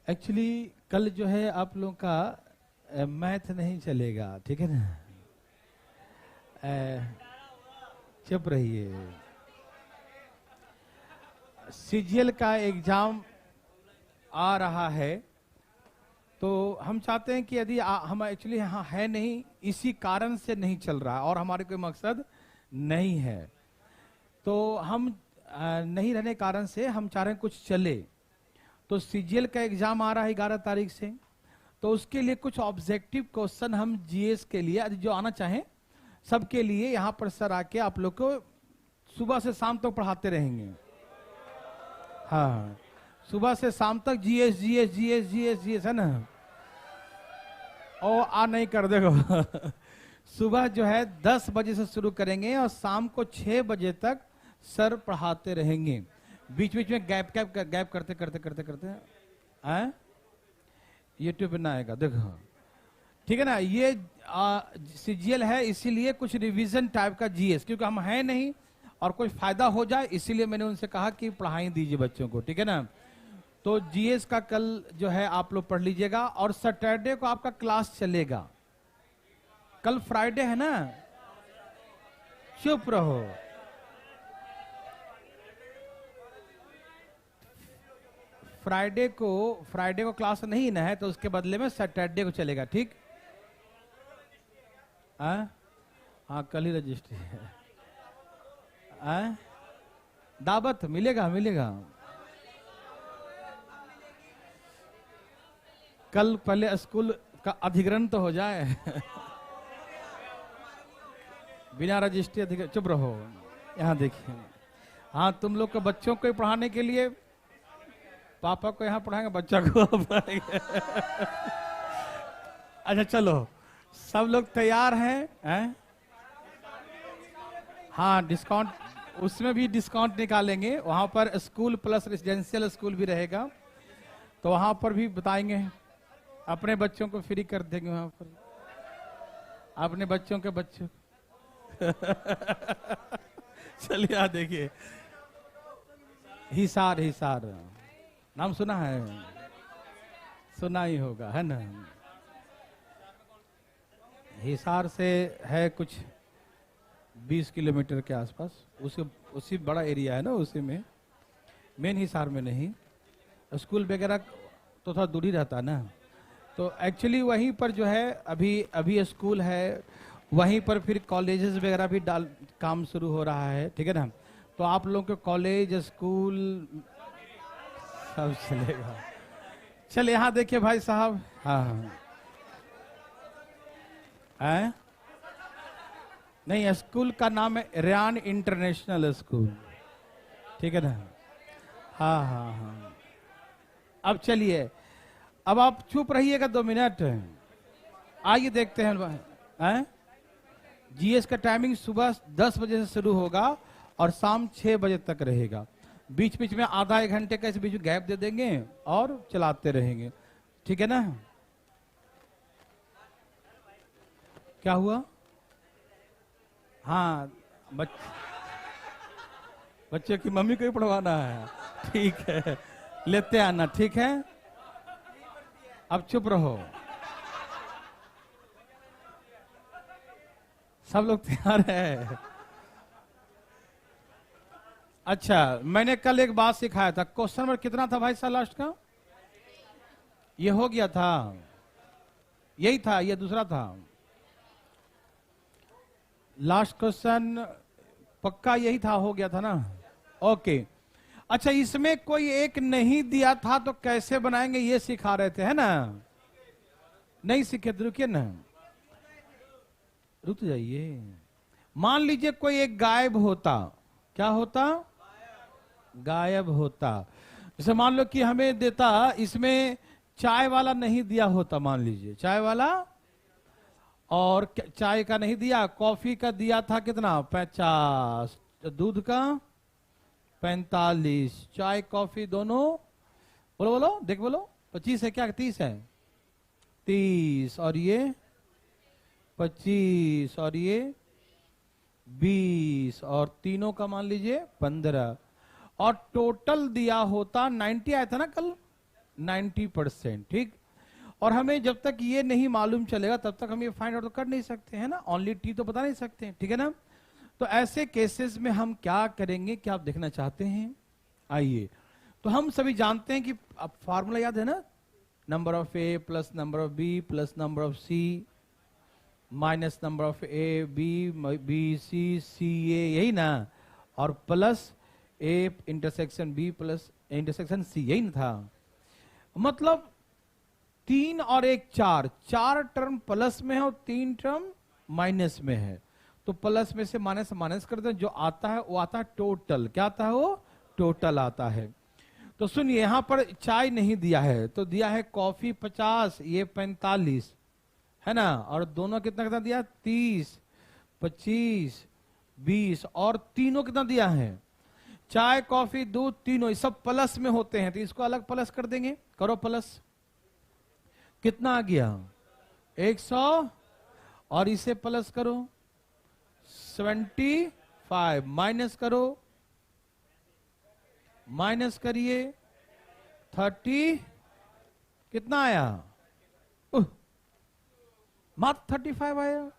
Actually कल जो है आप लोगों का मैथ नहीं चलेगा, ठीक है ना। चुप रहिए। सीजीएल का एग्जाम आ रहा है, तो हम चाहते हैं कि यदि हम एक्चुअली यहाँ है नहीं, इसी कारण से नहीं चल रहा और हमारे कोई मकसद नहीं है, तो हम नहीं रहने कारण से हम चाह रहे हैं कुछ चले। तो सीजीएल का एग्जाम आ रहा है 11 तारीख से, तो उसके लिए कुछ ऑब्जेक्टिव क्वेश्चन हम जीएस के लिए जो आना चाहें सबके लिए यहाँ पर सर आके आप लोग को सुबह से शाम तक पढ़ाते रहेंगे। हाँ, सुबह से शाम तक GS GS GS GS GS है ना। और नहीं कर देखो सुबह जो है 10 बजे से शुरू करेंगे और शाम को 6 बजे तक सर पढ़ाते रहेंगे। बीच बीच में गैप करते करते करते करते यूट्यूब पे ना आएगा, देखो ठीक है ना। ये सीजीएल है, इसीलिए कुछ रिवीजन टाइप का जीएस, क्योंकि हम हैं नहीं और कोई फायदा हो जाए, इसीलिए मैंने उनसे कहा कि पढ़ाई दीजिए बच्चों को, ठीक है ना। तो जीएस का कल जो है आप लोग पढ़ लीजिएगा, और सैटरडे को आपका क्लास चलेगा। कल फ्राइडे है ना, चुप रहो। फ्राइडे को क्लास नहीं ना है, तो उसके बदले में सैटरडे को चलेगा, ठीक। हाँ कल ही रजिस्ट्री है। दावत मिलेगा मिलेगा। कल पहले स्कूल का अधिग्रहण तो हो जाए बिना रजिस्ट्री अधिग्रहण। चुप रहो, यहाँ देखिए। हाँ, तुम लोग को बच्चों को पढ़ाने के लिए पापा को यहाँ पढ़ाएंगे, बच्चा को पढ़ाएंगे अच्छा चलो, सब लोग तैयार हैं? हाँ, डिस्काउंट, उसमें भी डिस्काउंट निकालेंगे। वहां पर स्कूल प्लस रेजिडेंशियल स्कूल भी रहेगा, तो वहां पर भी बताएंगे। अपने बच्चों को फ्री कर देंगे वहां पर, अपने बच्चों के बच्चों चलिए आ देखिए, हिसार नाम सुना है? सुना ही होगा, है ना। हिसार से है कुछ 20 किलोमीटर के आसपास, उसी बड़ा एरिया है ना, उसी में, मेन हिसार में नहीं। स्कूल वगैरह तो थोड़ा दूरी रहता ना, तो एक्चुअली वहीं पर जो है अभी स्कूल है, वहीं पर फिर कॉलेजेस वगैरह भी काम शुरू हो रहा है, ठीक है ना। तो आप लोगों के कॉलेज स्कूल सब चलेगा। चल यहाँ देखिए भाई साहब। हाँ नहीं, स्कूल का नाम है रेयान इंटरनेशनल स्कूल, ठीक है ना। हाँ। अब चलिए, अब आप चुप रहिएगा 2 मिनट। आइए देखते हैं। जीएस का टाइमिंग सुबह 10 बजे से शुरू होगा और शाम 6 बजे तक रहेगा। बीच बीच में आधा 1 घंटे का इस बीच में गैप दे देंगे और चलाते रहेंगे, ठीक है ना। क्या हुआ? हाँ, बच्चे की मम्मी को ही पढ़वाना है, ठीक है, लेते आना, ठीक है। अब चुप रहो, सब लोग तैयार है। अच्छा, मैंने कल एक बात सिखाया था। क्वेश्चन नंबर कितना था भाई साहब लास्ट का? ये हो गया था, यही था, ये दूसरा था। लास्ट क्वेश्चन पक्का यही था, हो गया था ना। ओके, अच्छा, इसमें कोई एक नहीं दिया था तो कैसे बनाएंगे ये सिखा रहे थे, है ना। नहीं सीखे तो रुकिए ना, रुक जाइए। मान लीजिए कोई एक गायब होता, क्या होता? गायब होता। जैसे मान लो कि हमें देता, इसमें चाय वाला नहीं दिया होता, मान लीजिए चाय वाला, और चाय का नहीं दिया, कॉफी का दिया था कितना? 50, दूध का 45, चाय कॉफी दोनों बोलो देख बोलो, 25 है क्या? 30 है? 30, और ये 25, और ये 20, और तीनों का मान लीजिए 15, और टोटल दिया होता 90 आया था ना कल, 90%, ठीक। और हमें जब तक ये नहीं मालूम चलेगा तब तक हम ये फाइंड आउट तो कर नहीं सकते हैं ना, ओनली टी तो बता नहीं सकते, ठीक है ना। तो ऐसे केसेस में हम क्या करेंगे, क्या आप देखना चाहते हैं? आइए, तो हम सभी जानते हैं कि अब फार्मूला याद है ना, number of A plus number of B plus number of C minus number of A B C C A, यही ना, और plus A intersection B plus intersection C, यही ना था। मतलब 3 और 1 4, 4 टर्म प्लस में है और 3 टर्म माइनस में है। तो प्लस में से माइनस माइनस करते हैं, जो आता है वो आता है टोटल। क्या आता है? वो टोटल आता है। तो सुनिए, यहां पर चाय नहीं दिया है, तो दिया है कॉफी 50, ये 45 है ना, और दोनों कितना कितना दिया? 30, 25, 20, और तीनों कितना दिया है? चाय कॉफी दूध तीनों सब प्लस में होते हैं, तो इसको अलग प्लस कर देंगे। करो प्लस, कितना आ गया? 100, और इसे प्लस करो 75, माइनस करो, माइनस करिए 30, कितना आया? मात्र 35 आया।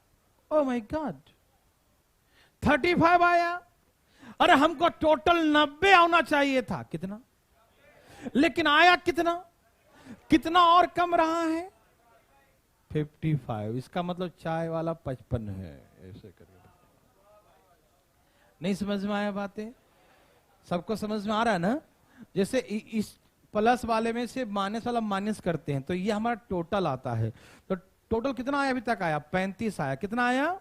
ओ माय गॉड, 35 आया। अरे हमको टोटल 90 आना चाहिए था, कितना? लेकिन आया कितना? कितना और कम रहा है? 55। इसका मतलब चाय वाला 55 है। ऐसे करके नहीं समझ में आया बातें? सबको समझ में आ रहा है ना? जैसे इस प्लस वाले में से माइनस वाला माइनस करते हैं तो ये हमारा टोटल आता है। तो टोटल कितना आया? अभी तक आया 35 आया। कितना आया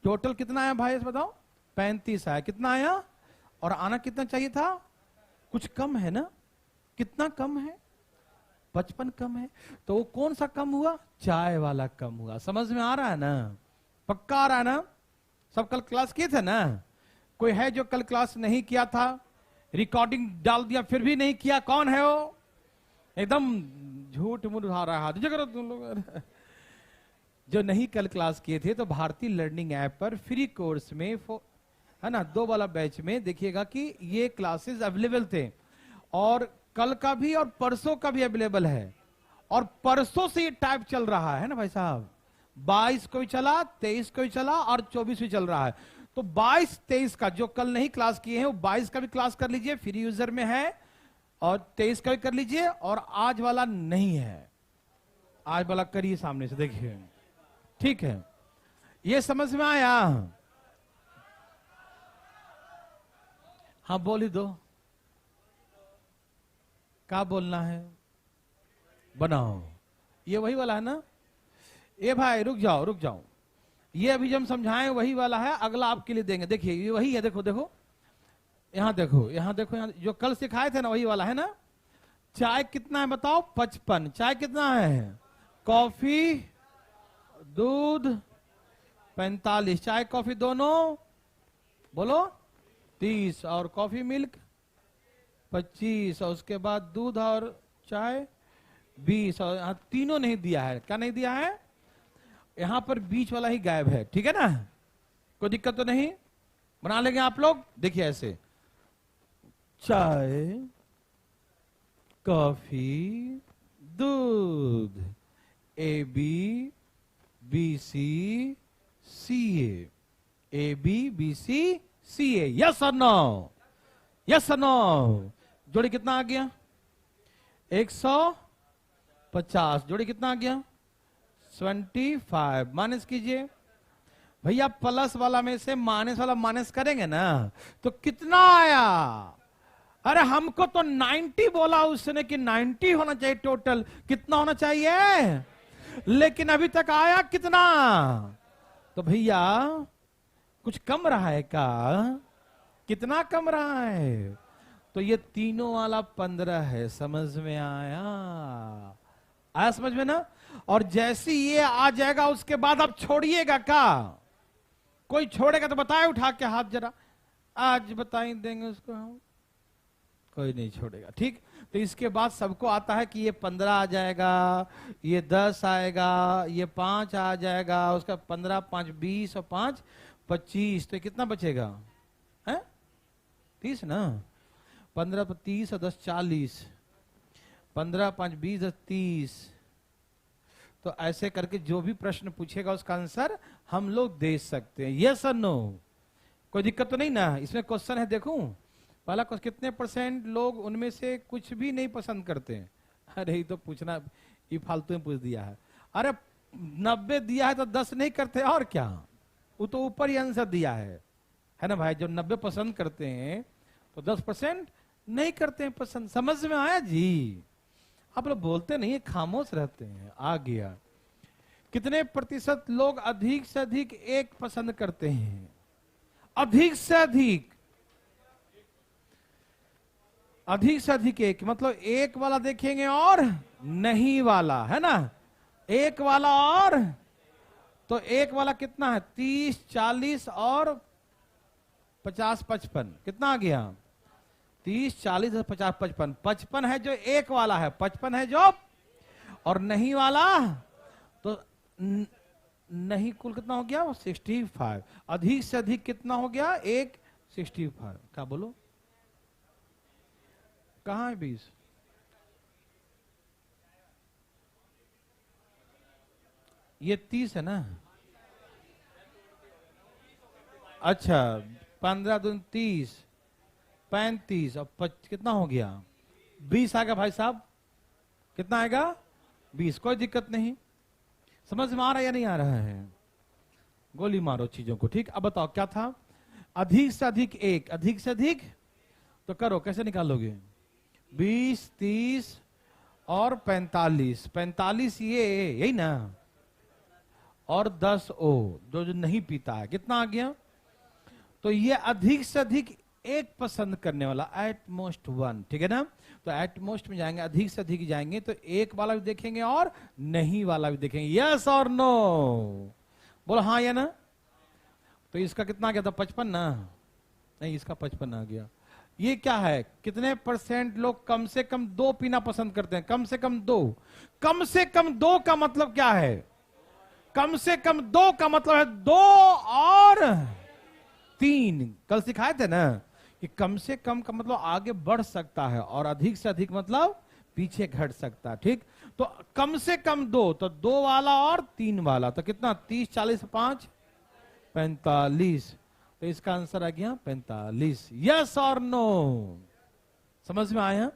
टोटल? कितना आया भाई बताओ? 35 आया। कितना आया? और आना कितना चाहिए था? कुछ कम है ना? कितना कम है? 55 कम है। तो वो कौन सा कम हुआ? चाय वाला कम हुआ। समझ में आ रहा है ना? पक्का आ रहा है ना? सब कल क्लास किए थे ना? कोई है जो कल क्लास नहीं किया था? रिकॉर्डिंग डाल दिया फिर भी नहीं किया? कौन है वो? एकदम झूठ मूठ उठा रहा है। करो तुम लोग जो नहीं कल क्लास किए थे, तो भारतीय लर्निंग ऐप पर फ्री कोर्स में है ना 2 वाला बैच में देखिएगा कि ये क्लासेस अवेलेबल थे, और कल का भी और परसों का भी अवेलेबल है। और परसों से ये टाइप चल रहा है ना भाई साहब, 22 को भी चला, 23 को भी चला, और 24 भी चल रहा है। तो 22 23 का जो कल नहीं क्लास किए हैं वो 22 का भी क्लास कर लीजिए, फ्री यूजर में है, और 23 का भी कर लीजिए। और आज वाला नहीं है, आज वाला करिए सामने से, देखिए, ठीक है? ये समझ में आया? हाँ बोल ही दो, क्या बोलना है? बनाओ। ये वही वाला है ना? ये भाई रुक जाओ, रुक जाओ, ये अभी जब हम समझाएं वही वाला है, अगला आपके लिए देंगे। देखिए ये वही है, देखो देखो, यहां देखो, यहां देखो, यहां जो कल सिखाए थे ना वही वाला है ना। चाय कितना है बताओ? 55। चाय कितना है? कॉफी दूध 45। चाय कॉफी दोनों बोलो 30, और कॉफी मिल्क 25, और उसके बाद दूध और चाय 20, और यहां तीनों नहीं दिया है। क्या नहीं दिया है? यहां पर बीच वाला ही गायब है, ठीक है ना? कोई दिक्कत तो नहीं? बना लेंगे आप लोग। देखिए ऐसे, चाय कॉफी दूध, A B B C C A B B C C A. Yes और नो? यस और नो? जोड़ी कितना आ गया? 150। जोड़ी कितना आ गया? 25। माइनस कीजिए भैया, प्लस वाला में से माइनस वाला माइनस करेंगे ना, तो कितना आया? अरे हमको तो 90 बोला उसने कि 90 होना चाहिए टोटल। कितना होना चाहिए? लेकिन अभी तक आया कितना? तो भैया कुछ कम रहा है का? कितना कम रहा है? तो ये तीनों वाला 15 है। समझ में आया? आया समझ में ना? और जैसे ये आ जाएगा उसके बाद आप छोड़िएगा का? कोई छोड़ेगा तो बताए उठा के हाथ जरा, आज बताई देंगे उसको हम। कोई नहीं छोड़ेगा, ठीक? तो इसके बाद सबको आता है कि ये 15 आ जाएगा, ये 10 आएगा, ये 5 आ जाएगा, उसका 15 5 20 और 5 25। तो कितना बचेगा? है 30 ना? 15 30 और 10 40। 15 5 20 30। तो ऐसे करके जो भी प्रश्न पूछेगा उसका आंसर हम लोग दे सकते हैं। यस और नो, कोई दिक्कत तो नहीं ना? इसमें क्वेश्चन है, देखूं पहला क्वेश्चन, कितने % लोग उनमें से कुछ भी नहीं पसंद करते हैं? अरे ये तो पूछना, ये फालतू में पूछ दिया है। अरे 90 दिया है तो 10 नहीं करते और क्या? वो तो ऊपर ही आंसर दिया है ना भाई? जब 90 पसंद करते हैं तो 10% नहीं करते हैं पसंद। समझ में आया जी? आप लोग बोलते नहीं है, खामोश रहते हैं। आ गया। कितने % लोग अधिक से अधिक एक पसंद करते हैं? अधिक से अधिक, अधिक से अधिक एक मतलब एक वाला देखेंगे और नहीं वाला, है ना? एक वाला और, तो एक वाला कितना है? 30 40 और 50 55। कितना आ गया? 30 40 और 50 55। 55 है जो एक वाला है, 55 है जो, और नहीं वाला तो नहीं, कुल कितना हो गया? 65। अधिक से अधिक कितना हो गया? एक 65। क्या बोलो, कहां है 20? ये 30 है ना? अच्छा, 15 दूनी 30, 35 और कितना हो गया? 20 आएगा भाई साहब। कितना आएगा? 20। कोई दिक्कत नहीं। समझ में आ रहा है या नहीं आ रहा है? गोली मारो चीजों को। ठीक, अब बताओ क्या था? अधिक से अधिक एक, अधिक से अधिक, तो करो, कैसे निकालोगे? 20 30 और 45। 45 ये यही ना, और 10 ओ जो जो नहीं पीता है। कितना आ गया? तो ये अधिक से अधिक एक पसंद करने वाला, एट मोस्ट 1। ठीक है ना? तो एट मोस्ट में जाएंगे, अधिक से अधिक जाएंगे तो एक वाला भी देखेंगे और नहीं वाला भी देखेंगे। यस और नो? बोलो हाँ या ना? तो इसका कितना आ गया था? 55 ना? नहीं, इसका 55 आ गया। ये क्या है? कितने % लोग कम से कम 2 पीना पसंद करते हैं? कम से कम 2। कम से कम 2 का मतलब क्या है? कम से कम 2 का मतलब है 2 और 3। कल सिखाए थे ना कि कम से कम का मतलब आगे बढ़ सकता है और अधिक से अधिक मतलब पीछे घट सकता है। ठीक, तो कम से कम 2, तो 2 वाला और 3 वाला, तो कितना? 30 40 5 45। तो इसका आंसर आ गया 45। यस और नो? समझ में आया?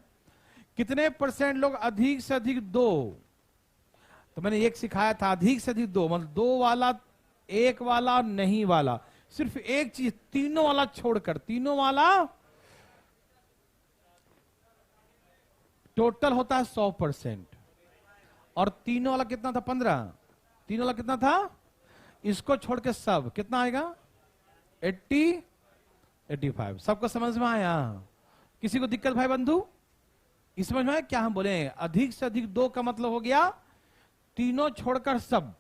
कितने % लोग अधिक से अधिक 2? तो मैंने एक सिखाया था, अधिक से अधिक 2 मतलब 2 वाला, एक वाला और नहीं वाला। सिर्फ एक चीज, तीनों वाला छोड़कर, तीनों वाला टोटल होता है 100%। और तीनों वाला कितना था? 15। तीनों वाला कितना था? इसको छोड़ के सब कितना आएगा? 80 85। सबको समझ में आया? किसी को दिक्कत भाई बंधु? इस समझ में आया क्या हम बोले? अधिक से अधिक 2 का मतलब हो गया तीनों छोड़कर सब।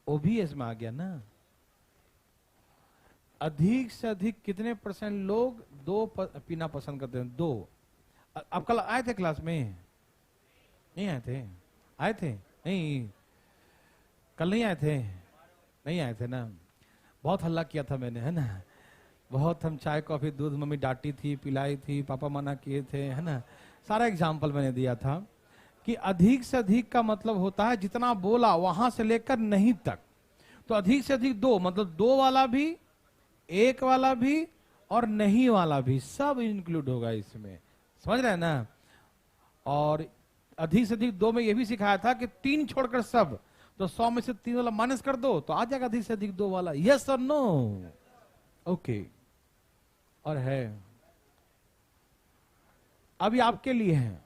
ओबीएस में आ गया ना? अधिक से अधिक कितने % लोग 2 पीना पसंद करते हैं? 2। आप कल आए थे क्लास में? नहीं आए थे? आए थे? नहीं, कल नहीं आए थे? नहीं आए थे ना? बहुत हल्ला किया था मैंने, है ना? बहुत हम चाय कॉफी दूध मम्मी डांटी थी, पिलाई थी, पापा मना किए थे, है ना? सारा एग्जाम्पल मैंने दिया था कि अधिक से अधिक का मतलब होता है जितना बोला वहां से लेकर नहीं तक। तो अधिक से अधिक 2 मतलब 2 वाला भी, एक वाला भी और नहीं वाला भी, सब इंक्लूड होगा इसमें। समझ रहे हैं ना? और अधिक से अधिक 2 में यह भी सिखाया था कि 3 छोड़कर सब, तो 100 में से 3 वाला माइनस कर दो तो आ जाएगा अधिक से अधिक 2 वाला। यस और नो? ओके। और है अभी आपके लिए है।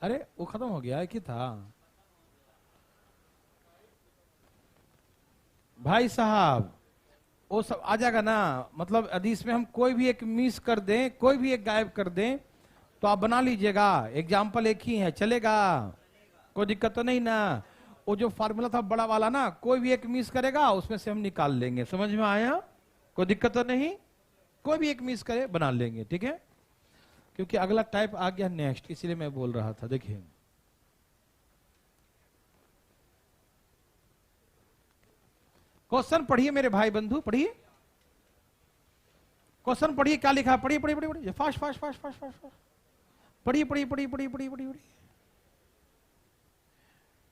अरे वो खत्म हो गया है कि था? भाई साहब वो सब आ जाएगा ना? मतलब यदि इसमें हम कोई भी एक मिस कर दें, कोई भी एक गायब कर दें, तो आप बना लीजिएगा। एग्जाम्पल एक ही है, चलेगा? कोई दिक्कत तो नहीं ना? वो जो फार्मूला था बड़ा वाला ना, कोई भी एक मिस करेगा उसमें से हम निकाल लेंगे। समझ में आया? कोई दिक्कत तो नहीं? कोई भी एक मिस करे बना लेंगे। ठीक है? क्योंकि अगला टाइप आ गया नेक्स्ट, इसीलिए मैं बोल रहा था। देखिए क्वेश्चन पढ़िए मेरे भाई बंधु, पढ़िए। क्वेश्चन पढ़िए, क्या लिखा है, पढ़िए पढ़िए पढ़िए पढ़िए, fast fast fast fast fast fast, पढ़िए पढ़िए पढ़िए पढ़िए पढ़िए पढ़िए पढ़िए।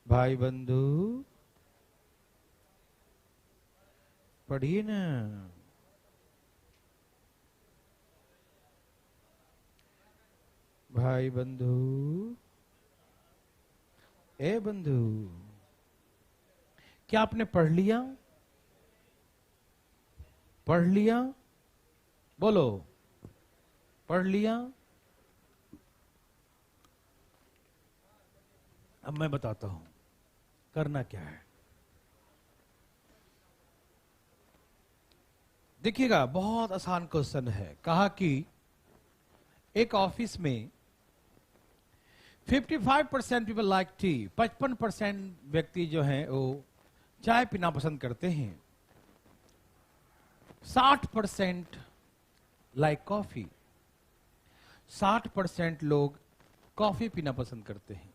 भाई बंधु पढ़िए ना। भाई बंधु, ए बंधु, क्या आपने पढ़ लिया? पढ़ लिया? बोलो, पढ़ लिया? अब मैं बताता हूं करना क्या है। देखिएगा, बहुत आसान क्वेश्चन है। कहा कि एक ऑफिस में 55% पीपल लाइक टी, 55% व्यक्ति जो हैं वो चाय पीना पसंद करते हैं। 60% लाइक कॉफी, 60% लोग कॉफी पीना पसंद करते हैं।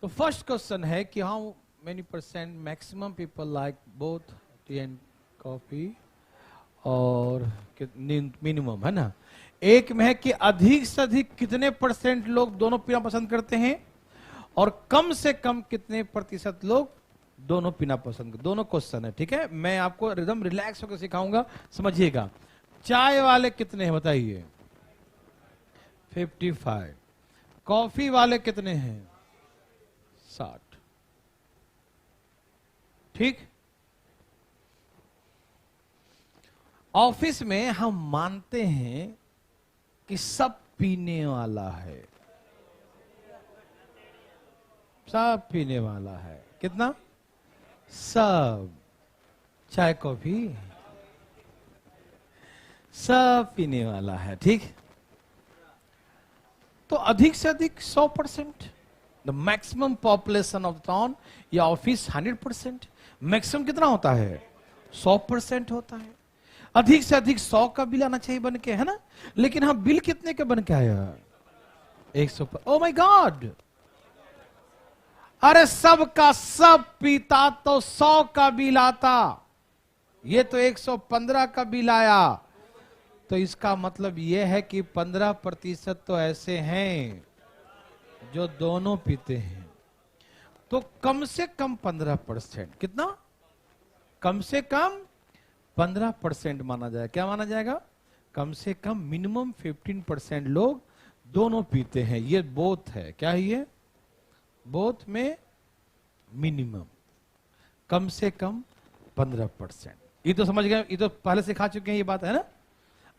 तो फर्स्ट क्वेश्चन है कि how many percent maximum people like both T and coffee, और मिनिमम है ना। एक में है कि अधिक से अधिक कितने परसेंट लोग दोनों पीना पसंद करते हैं, और कम से कम कितने प्रतिशत लोग दोनों पीना पसंद करते। दोनों क्वेश्चन है, ठीक है। मैं आपको एकदम रिलैक्स होकर सिखाऊंगा, समझिएगा। चाय वाले कितने हैं बताइए? 55। कॉफी वाले कितने हैं? 60। ठीक। ऑफिस में हम मानते हैं कि सब पीने वाला है, सब पीने वाला है। कितना? सब। चाय कॉफी सब पीने वाला है, ठीक। तो अधिक से अधिक 100%, the maximum population of town या ऑफिस 100%। मैक्सिमम कितना होता है? 100% होता है। अधिक से अधिक 100 का बिल आना चाहिए बन के, है ना। लेकिन हम बिल कितने के बन के आया? 100। ओ माय गॉड, अरे सब का सब पीता तो 100 का बिल आता, ये तो 115 का बिल आया। तो इसका मतलब यह है कि 15% तो ऐसे हैं जो दोनों पीते हैं। तो कम से कम 15%, कितना? कम से कम 15% माना जाए। क्या माना जाएगा? कम से कम मिनिमम 15% लोग दोनों पीते हैं। ये बोथ है, क्या है ये? बोथ में मिनिमम कम से कम 15%। ये तो समझ गए, ये तो पहले सिखा चुके हैं ये बात, है ना।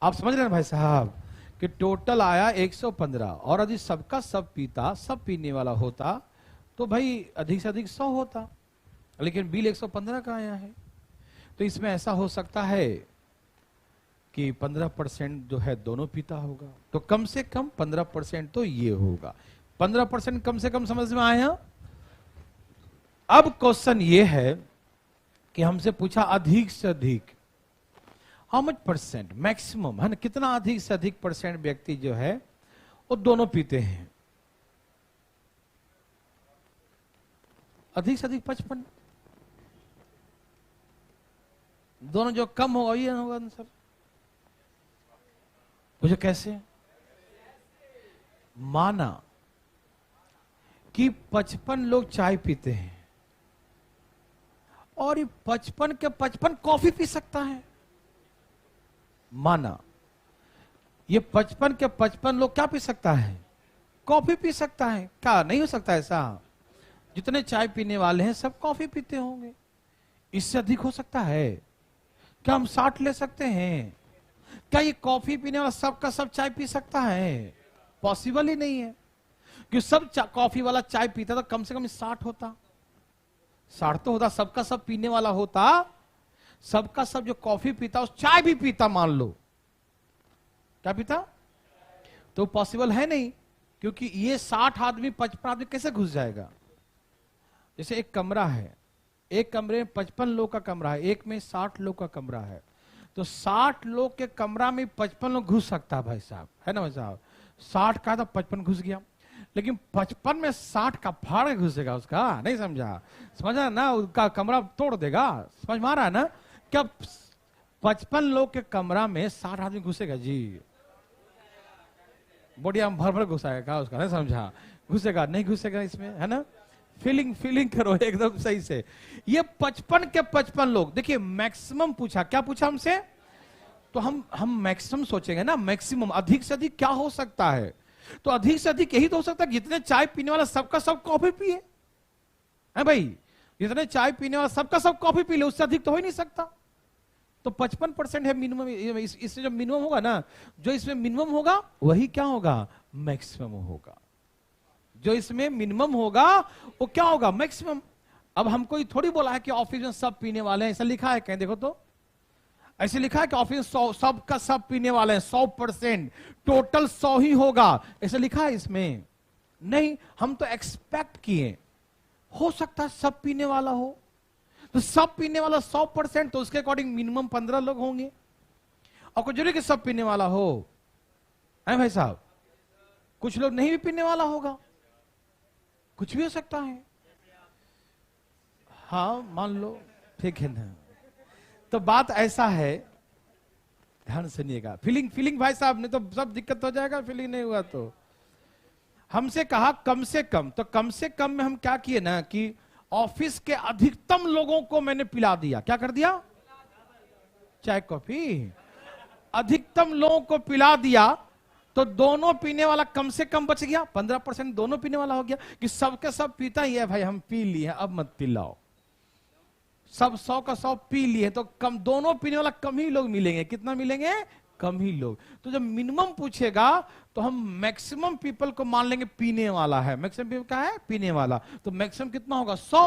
आप समझ रहे हैं भाई साहब कि टोटल आया 115, और यदि सबका सब पीता, सब पीने वाला होता तो भाई अधिक से अधिक 100 होता, लेकिन बिल 115 का आया है। तो इसमें ऐसा हो सकता है कि 15% जो है दोनों पीता होगा। तो कम से कम 15% तो ये होगा। 15% कम से कम समझ में आया। अब क्वेश्चन ये है कि हमसे पूछा अधिक से अधिक, हाउ मच परसेंट मैक्सिमम, है ना, कितना अधिक से अधिक परसेंट व्यक्ति जो है वो दोनों पीते हैं? अधिक से अधिक 55। दोनों जो कम होगा ये होगा आंसर। मुझे कैसे माना कि 55 लोग चाय पीते हैं और ये 55 के 55 कॉफी पी सकता है। माना ये 55 के 55 लोग क्या पी सकता है? कॉफी पी सकता है। क्या नहीं हो सकता ऐसा? जितने चाय पीने वाले हैं सब कॉफी पीते होंगे। इससे अधिक हो सकता है? क्या हम 60 ले सकते हैं? क्या ये कॉफी पीने वाला सबका सब चाय पी सकता है? पॉसिबल ही नहीं है। कि सब कॉफी वाला चाय पीता तो कम से कम 60 होता, 60 तो होता। सबका सब पीने वाला होता, सबका सब जो कॉफी पीता उस चाय भी पीता, मान लो क्या पीता, तो पॉसिबल है नहीं। क्योंकि ये 60 आदमी 55 आदमी कैसे घुस जाएगा? जैसे एक कमरा है, एक कमरे में 55 लोग का कमरा है, एक में 60 लोग का कमरा है, तो 60 लोग के कमरा में 55 लोग घुस सकता है भाई साहब, है ना भाई साहब। 60 का था 55 घुस गया, लेकिन 55 में 60 का फाड़ घुसेगा उसका, नहीं समझा? समझा ना, उसका कमरा तोड़ देगा। समझ में आ रहा है ना? क्या 55 लोग के कमरा में 60 आदमी घुसेगा जी? बढ़िया भर भर घुसाएगा उसका, नहीं समझा? घुसेगा नहीं घुसेगा इसमें, है ना? फीलिंग फीलिंग करो एकदम सही से। ये 55 के 55 लोग, देखिए मैक्सिमम पूछा, क्या पूछा हमसे? तो हम मैक्सिमम सोचेंगे ना, मैक्सिमम अधिक से अधिक क्या हो सकता है? तो अधिक से अधिक यही तो हो सकता है, जितने चाय पीने वाला सबका सब कॉफी पिए, है भाई? जितने चाय पीने वाला सबका सब कॉफी पी ले, उससे अधिक तो हो ही नहीं सकता। तो 55% है मिनिमम। इससे जो मिनिमम होगा ना, जो इसमें मिनिमम होगा वही क्या होगा? मैक्सिमम होगा। जो इसमें मिनिमम होगा वो क्या होगा? मैक्सिमम। अब हमको ये थोड़ी बोला है कि ऑफिस में सब पीने वाले हैं, ऐसा लिखा है कहीं देखो तो? ऐसे लिखा है कि ऑफिस में सब का सब पीने वाले हैं, 100%, टोटल 100 ही होगा, ऐसा लिखा है इसमें? नहीं, हम तो एक्सपेक्ट किए, हो सकता है सब पीने वाला हो। तो सब पीने वाला 100%, तो उसके अकॉर्डिंग मिनिमम 15 लोग होंगे। और कुछ जरूरी कि सब पीने वाला हो, है भाई साहब? कुछ लोग नहीं भी पीने वाला होगा, कुछ भी हो सकता है। हाँ मान लो, ठीक है ना? तो बात ऐसा है, ध्यान सुनिएगा। फीलिंग फीलिंग भाई साहब ने तो सब दिक्कत हो जाएगा, फीलिंग नहीं हुआ तो। हमसे कहा कम से कम, तो कम से कम में हम क्या किए ना कि ऑफिस के अधिकतम लोगों को मैंने पिला दिया। क्या कर दिया? चाय कॉफी अधिकतम लोगों को पिला दिया, तो दोनों पीने वाला कम से कम बच गया, 15% दोनों पीने वाला हो गया। कि सबके सब पीता ही है भाई, हम पी लिए, अब मत पिलाओ। सब 100 का 100 पी लिए, तो कम, दोनों पीने वाला कम ही लोग मिलेंगे। कितना मिलेंगे? कम ही लोग। तो जब मिनिमम पूछेगा तो हम मैक्सिमम पीपल को मान लेंगे पीने वाला है। मैक्सिमम पीपल क्या है? पीने वाला। तो मैक्सिमम कितना होगा? 100।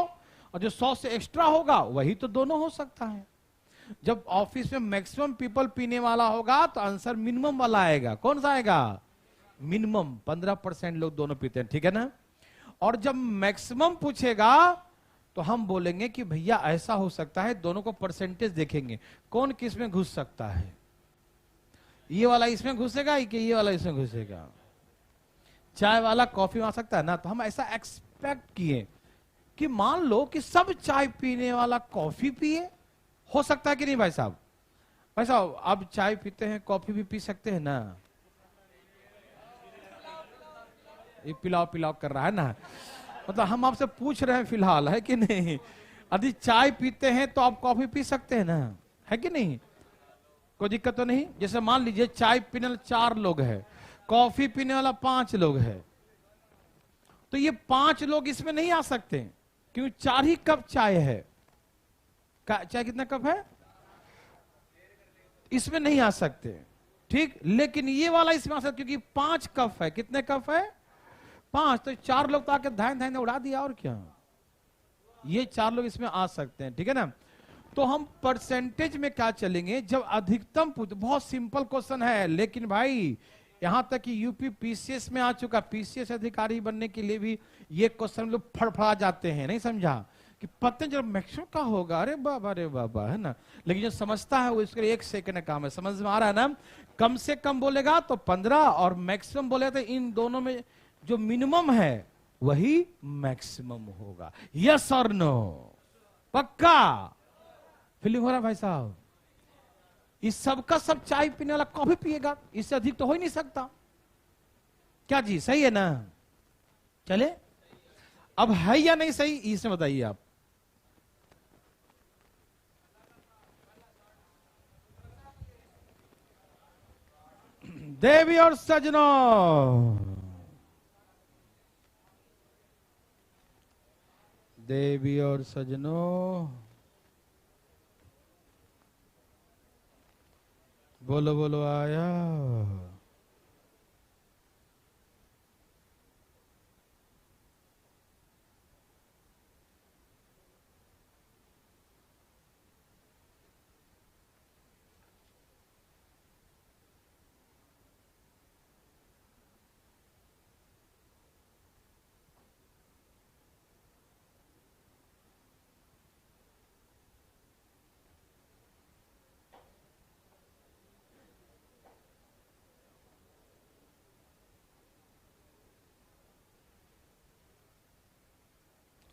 और जो 100 से एक्स्ट्रा होगा वही तो दोनों हो सकता है। जब ऑफिस में मैक्सिमम पीपल पीने वाला होगा तो आंसर मिनिमम वाला आएगा। कौन सा आएगा? मिनिमम। 15% लोग दोनों पीते हैं, ठीक है ना? और जब मैक्सिमम पूछेगा तो हम बोलेंगे कि भैया ऐसा हो सकता है, दोनों को परसेंटेज देखेंगे, कौन किस में घुस सकता है। ये वाला इसमें घुसेगा कि ये वाला इसमें घुसेगा? चाय वाला कॉफी में आ सकता है ना? तो हम ऐसा एक्सपेक्ट किए कि मान लो कि सब चाय पीने वाला कॉफी पिए, हो सकता है कि नहीं भाई साहब? भाई साहब आप चाय पीते हैं, कॉफी भी पी सकते हैं ना? ये पिलाओ पिलाओ कर रहा है ना, मतलब हम आपसे पूछ रहे हैं फिलहाल, है कि नहीं? यदि चाय पीते हैं तो आप कॉफी पी सकते हैं ना, है कि नहीं? कोई दिक्कत तो नहीं। जैसे मान लीजिए चाय पीने वाले 4 लोग हैं, कॉफी पीने वाला 5 लोग है, तो ये 5 लोग इसमें नहीं आ सकते क्योंकि 4 ही कप चाय है। चाय कितना कप है? इसमें नहीं आ सकते, ठीक। लेकिन ये वाला इसमें आ सकता क्योंकि 5 कप है। कितने कप है? 5। तो 4 लोग तो आके धान धान उड़ा दिया, और क्या। ये 4 लोग इसमें आ सकते हैं, ठीक है ना? तो हम परसेंटेज में क्या चलेंगे? जब अधिकतम बहुत सिंपल क्वेश्चन है, लेकिन भाई यहां तक कि यूपी पीसीएस में आ चुका, पीसीएस अधिकारी बनने के लिए भी ये क्वेश्चन लोग फड़फड़ा जाते हैं, नहीं समझा? कि पता जब मैक्सिमम का होगा, अरे बाबा, है ना? लेकिन जो समझता है वो इसके लिए 1 सेकंड का काम है। समझ में आ रहा है ना? कम से कम बोलेगा तो 15 और मैक्सिमम बोलेगा तो इन दोनों में जो मिनिमम है वही मैक्सिमम होगा। यस और नो? पक्का? फीलिंग हो रहा है भाई साहब? इस सब का सब चाय पीने वाला कॉफी पिएगा, इससे अधिक तो हो ही नहीं सकता। क्या जी, सही है ना? चले, अब है या नहीं सही, इसमें बताइए आप। देवी और सजनों, देवी और सजनों, बोलो बोलो आया।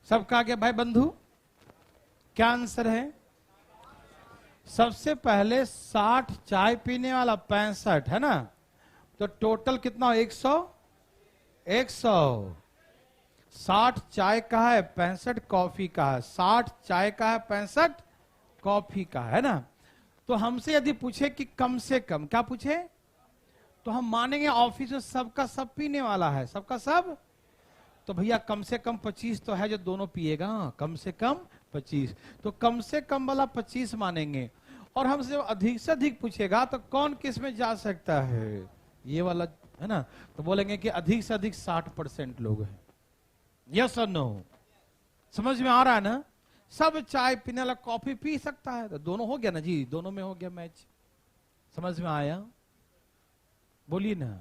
सबका क्या भाई बंधु? क्या आंसर है? सबसे पहले 60 चाय पीने वाला 65 है ना, तो टोटल कितना 100 100। 60 चाय का है 65 कॉफी का है, 60 चाय का है 65 कॉफी का है ना। तो हमसे यदि पूछे कि कम से कम, क्या पूछे, तो हम मानेंगे ऑफिस में सबका सब पीने वाला है, सबका सब। तो भैया कम से कम 25 तो है जो दोनों पिएगा, कम से कम 25, तो कम से कम वाला 25 मानेंगे। और हमसे अधिक से अधिक पूछेगा तो कौन किस में जा सकता है, ये वाला है ना, तो बोलेंगे कि अधिक से अधिक 60% लोग हैं। यस और नो, समझ में आ रहा है ना। सब चाय पीने वाला कॉफी पी सकता है, तो दोनों हो गया ना जी, दोनों में हो गया मैच। समझ में आया, बोलिए ना।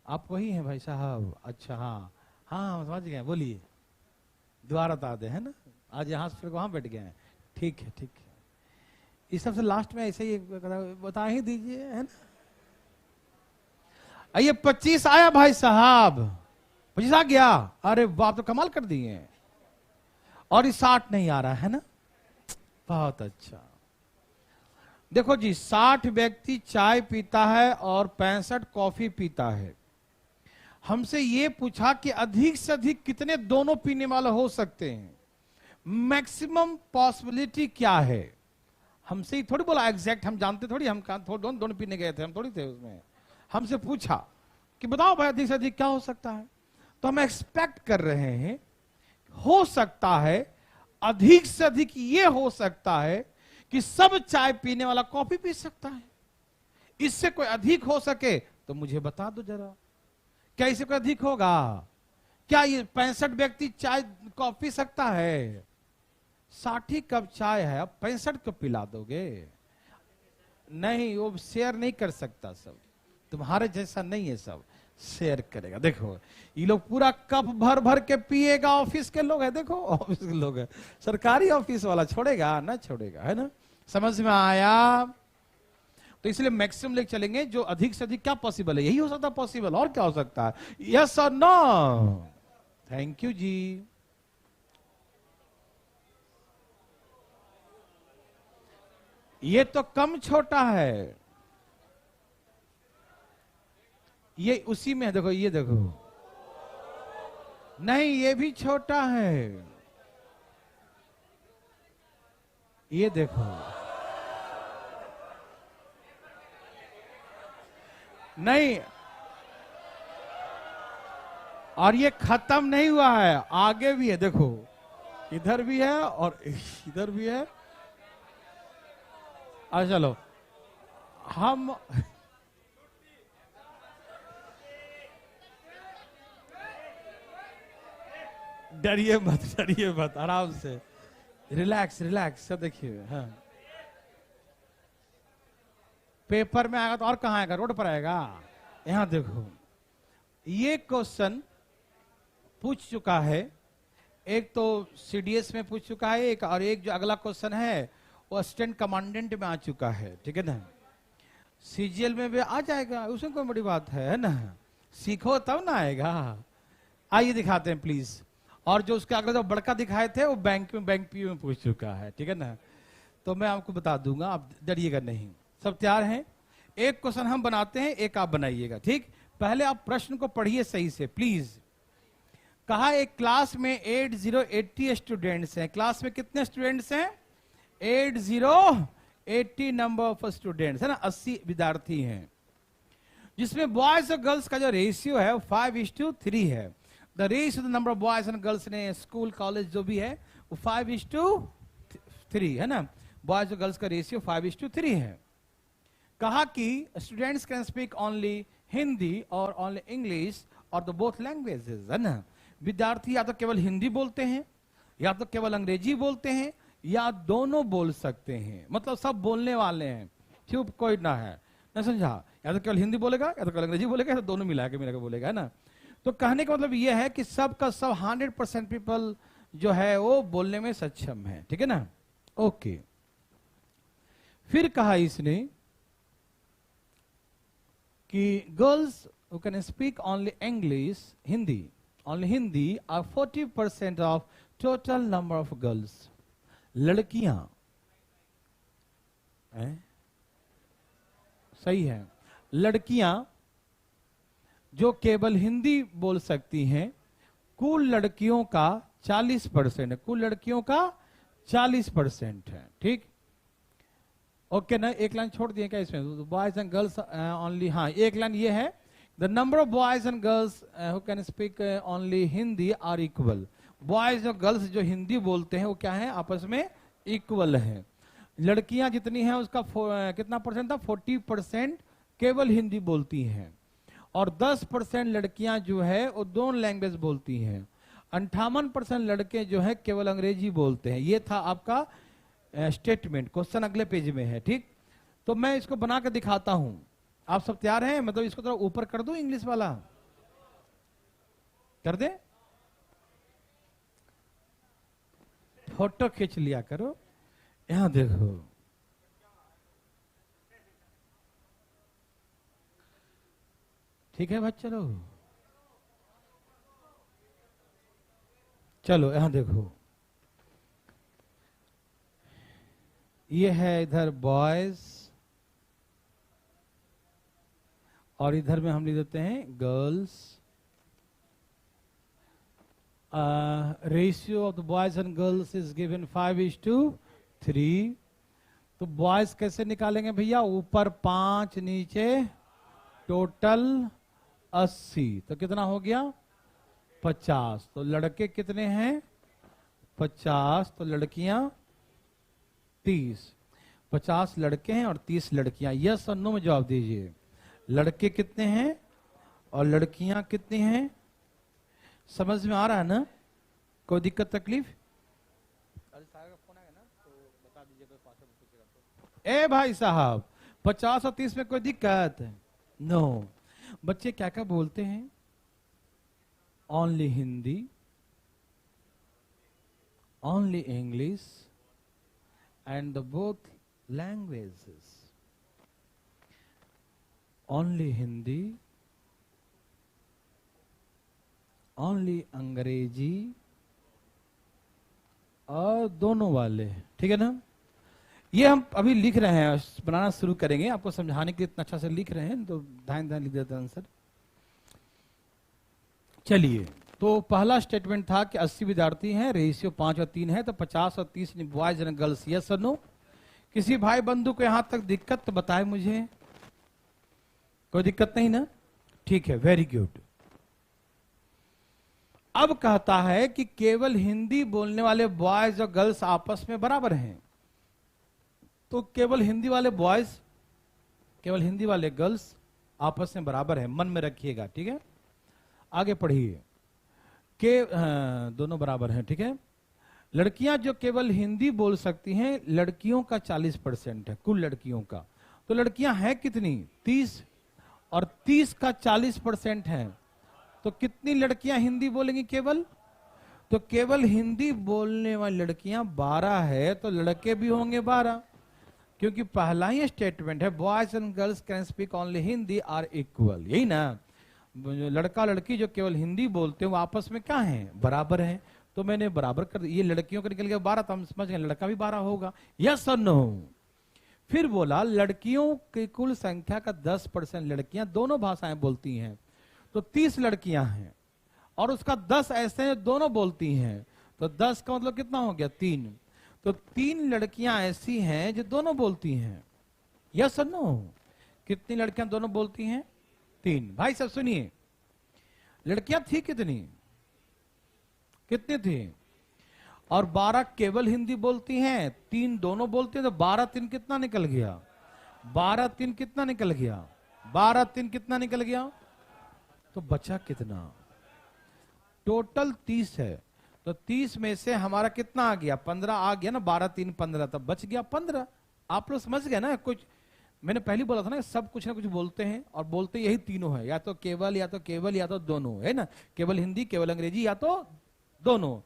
आप वही हैं भाई साहब, अच्छा हाँ हाँ समझ गए, बोलिए, दोबारा बता दे, है ना, आज यहाँ से फिर वहां बैठ गए हैं, ठीक है ठीक है। इस सबसे लास्ट में ऐसे ही बता ही दीजिए, है ना। आइए 25 आया भाई साहब, 25 आ गया, अरे वाह तो कमाल कर दिए। और ये 60 नहीं आ रहा है ना, बहुत अच्छा। देखो जी 60 व्यक्ति चाय पीता है और 65 कॉफी पीता है। हमसे ये पूछा कि अधिक से अधिक कितने दोनों पीने वाले हो सकते हैं, मैक्सिमम पॉसिबिलिटी क्या है। हमसे ही थोड़ी बोला एग्जैक्ट, हम जानते थोड़ी, हम दोनों पीने गए थे, हम थोड़ी थे उसमें। हमसे पूछा कि बताओ भाई अधिक से अधिक क्या हो सकता है, तो हम एक्सपेक्ट कर रहे हैं हो सकता है अधिक से अधिक ये हो सकता है कि सब चाय पीने वाला कॉफी पी सकता है। इससे कोई अधिक हो सके तो मुझे बता दो जरा, क्या इससे कोई अधिक होगा? क्या ये 65 व्यक्ति चाय कॉफी पी सकता है? 60 कप चाय है, अब 65 कप पिला दोगे? नहीं, वो शेयर नहीं कर सकता, सब तुम्हारे जैसा नहीं है, सब शेयर करेगा। देखो ये लोग पूरा कप भर भर के पिएगा, ऑफिस के लोग है, देखो ऑफिस के लोग है, सरकारी ऑफिस वाला छोड़ेगा ना, छोड़ेगा, है ना। समझ में आया? तो इसलिए मैक्सिमम लेके चलेंगे, जो अधिक से अधिक क्या पॉसिबल है, यही हो सकता है पॉसिबल, और क्या हो सकता है? यस और नो? थैंक यू जी। ये तो कम छोटा है, ये उसी में है, देखो ये देखो, नहीं ये भी छोटा है, ये देखो, नहीं, और ये खत्म नहीं हुआ है, आगे भी है, देखो इधर भी है और इधर भी है। अच्छा चलो हम डरिए मत, डरिए मत, आराम से, रिलैक्स रिलैक्स। सब देखिए, हाँ पेपर में आएगा तो और कहां आएगा, रोड पर आएगा। यहां देखो ये क्वेश्चन पूछ चुका है, एक तो सीडीएस में पूछ चुका है एक, और एक जो अगला क्वेश्चन है वो असिस्टेंट कमांडेंट में आ चुका है, ठीक है ना। सीजीएल में भी आ जाएगा, उसमें कोई बड़ी बात है ना, सीखो तब ना आएगा। आइए दिखाते हैं प्लीज। और जो उसके अगले जो बड़का दिखाए थे वो बैंक पीओ में पूछ चुका है, ठीक है ना, तो मैं आपको बता दूंगा, आप डरिएगा नहीं। सब तैयार हैं? एक क्वेश्चन हम बनाते हैं, एक आप बनाइएगा, ठीक। पहले आप प्रश्न को पढ़िए सही से प्लीज। कहा एक क्लास में 80 स्टूडेंट्स हैं। क्लास में कितने स्टूडेंट्स हैं? 80 नंबर ऑफ स्टूडेंट्स है ना, 80 विद्यार्थी हैं, जिसमें बॉयज और गर्ल्स का जो रेशियो है 5:3 है। The ratio the number of boys and girls ने स्कूल कॉलेज जो भी है वो 5:3 है ना, बॉयज और गर्ल्स का रेशियो 5:3 है। कहा कि students can speak only Hindi और ओनली इंग्लिश और द बोथ लैंग्वेजेस, है ना। विद्यार्थी या तो केवल हिंदी बोलते हैं, या तो केवल अंग्रेजी बोलते हैं, या दोनों बोल सकते हैं, मतलब सब बोलने वाले हैं, चुप कोई ना है, ना समझा? या तो केवल हिंदी बोलेगा, या तो केवल अंग्रेजी बोलेगा, या तो दोनों मिला के बोलेगा, है ना। तो कहने का मतलब यह है कि सब का सब 100% पीपल जो है वो बोलने में सक्षम है, ठीक है ना। ओके, फिर कहा इसने कि girls who can speak only English, Hindi, only Hindi are 40% of total number of girls. लड़कियां सही है। लड़कियां जो केवल हिंदी बोल सकती हैं, कुल लड़कियों का 40% है, कुल लड़कियों का 40% है। ठीक, ओके ना। एक लाइन छोड़ दिए क्या इसमें, बॉयज एंड गर्ल्स ओनली। हाँ, एक लाइन ये है, the number of boys and girls who can speak only Hindi are equal. Boys और गर्ल्स जो हिंदी बोलते हैं वो क्या है, आपस में इक्वल है। लड़कियां जितनी हैं उसका कितना परसेंट था, 40% केवल हिंदी बोलती हैं, और 10% लड़कियां जो है वो दोनों लैंग्वेज बोलती हैं। 58% लड़के जो है केवल अंग्रेजी बोलते हैं। ये था आपका स्टेटमेंट। क्वेश्चन अगले पेज में है। ठीक, तो मैं इसको बना के दिखाता हूं। आप सब तैयार हैं? मतलब इसको थोड़ा ऊपर कर दूं, इंग्लिश वाला कर दे, फोटो खींच लिया करो। यहां देखो, ठीक है बच्चे लोग, चलो यहां देखो, ये है इधर बॉयज और इधर में हम लिख देते हैं girls. Ratio of the boys and girls is given 5:3। तो बॉयज कैसे निकालेंगे भैया, ऊपर 5 नीचे टोटल 80, तो कितना हो गया 50। तो लड़के कितने हैं 50, तो लड़कियां 30। 50 लड़के हैं और 30 लड़कियां। यस और नो में जवाब दीजिए। लड़के कितने हैं और लड़कियां कितनी हैं? समझ में आ रहा है ना? कोई दिक्कत तकलीफ? ए भाई साहब, 50 और 30 में कोई दिक्कत? नो। बच्चे क्या क्या बोलते हैं? Only Hindi, only English and the both languages, only Hindi, only अंग्रेजी और दोनों वाले। ठीक है ना? ये हम अभी लिख रहे हैं, बनाना शुरू करेंगे। आपको समझाने के लिए इतना अच्छा से लिख रहे हैं, तो ध्यान ध्यान लिख देते हैं आंसर। चलिए, तो पहला स्टेटमेंट था कि 80 विद्यार्थी हैं, रेशियो 5 और 3 है, तो 50 और 30 बॉयज एंड गर्ल्स। यस और नो? किसी भाई बंधु को यहां तक दिक्कत तो बताए मुझे। कोई दिक्कत नहीं ना? ठीक है, वेरी गुड। अब कहता है कि केवल हिंदी बोलने वाले बॉयज और गर्ल्स आपस में बराबर हैं। तो केवल हिंदी वाले बॉयज, केवल हिंदी वाले गर्ल्स आपस में बराबर है, मन में रखिएगा। ठीक है, आगे पढ़िए। दोनों बराबर हैं। ठीक है, लड़कियां जो केवल हिंदी बोल सकती हैं, लड़कियों का 40% है कुल लड़कियों का। तो लड़कियां हैं कितनी? 30, और 30 का 40% है, तो कितनी लड़कियां हिंदी बोलेंगी केवल? तो केवल हिंदी बोलने वाली लड़कियां 12 है, तो लड़के भी होंगे 12, क्योंकि पहला ही स्टेटमेंट है boys and girls can speak only Hindi are equal. यही ना? लड़का लड़की जो केवल हिंदी बोलते हैं वो आपस में क्या है, बराबर है। तो मैंने बराबर कर दिया। ये लड़कियों का निकल गया 12, तो हम समझ गए लड़का भी 12 होगा। यस और नो? फिर बोला लड़कियों की कुल संख्या का 10% लड़कियां दोनों भाषाएं बोलती हैं, तो 30 लड़कियां हैं, और उसका 10 ऐसे हैं दोनों बोलती हैं, तो 10 का मतलब कितना हो गया 3। तो 3 लड़कियां ऐसी हैं जो दोनों बोलती हैं। यस और नो? कितनी लड़कियां दोनों बोलती हैं? 3। भाई सब सुनिए, लड़कियां थी कितनी? कितनी थी? और 12 केवल हिंदी बोलती हैं, 3 दोनों बोलती हैं, तो 12 3 कितना निकल गया? 12 3 कितना निकल गया? 12 3 कितना निकल गया? तो बचा कितना? टोटल 30 है, तो 30 में से हमारा कितना आ गया? 15 आ गया ना। 12 3 15, तब बच गया 15। आप लोग समझ गए ना? कुछ मैंने पहले बोला था ना, सब कुछ ना कुछ बोलते हैं, और बोलते यही तीनों है, या तो केवल, या तो केवल, या तो दोनों, है ना? केवल हिंदी, केवल अंग्रेजी, या तो दोनों।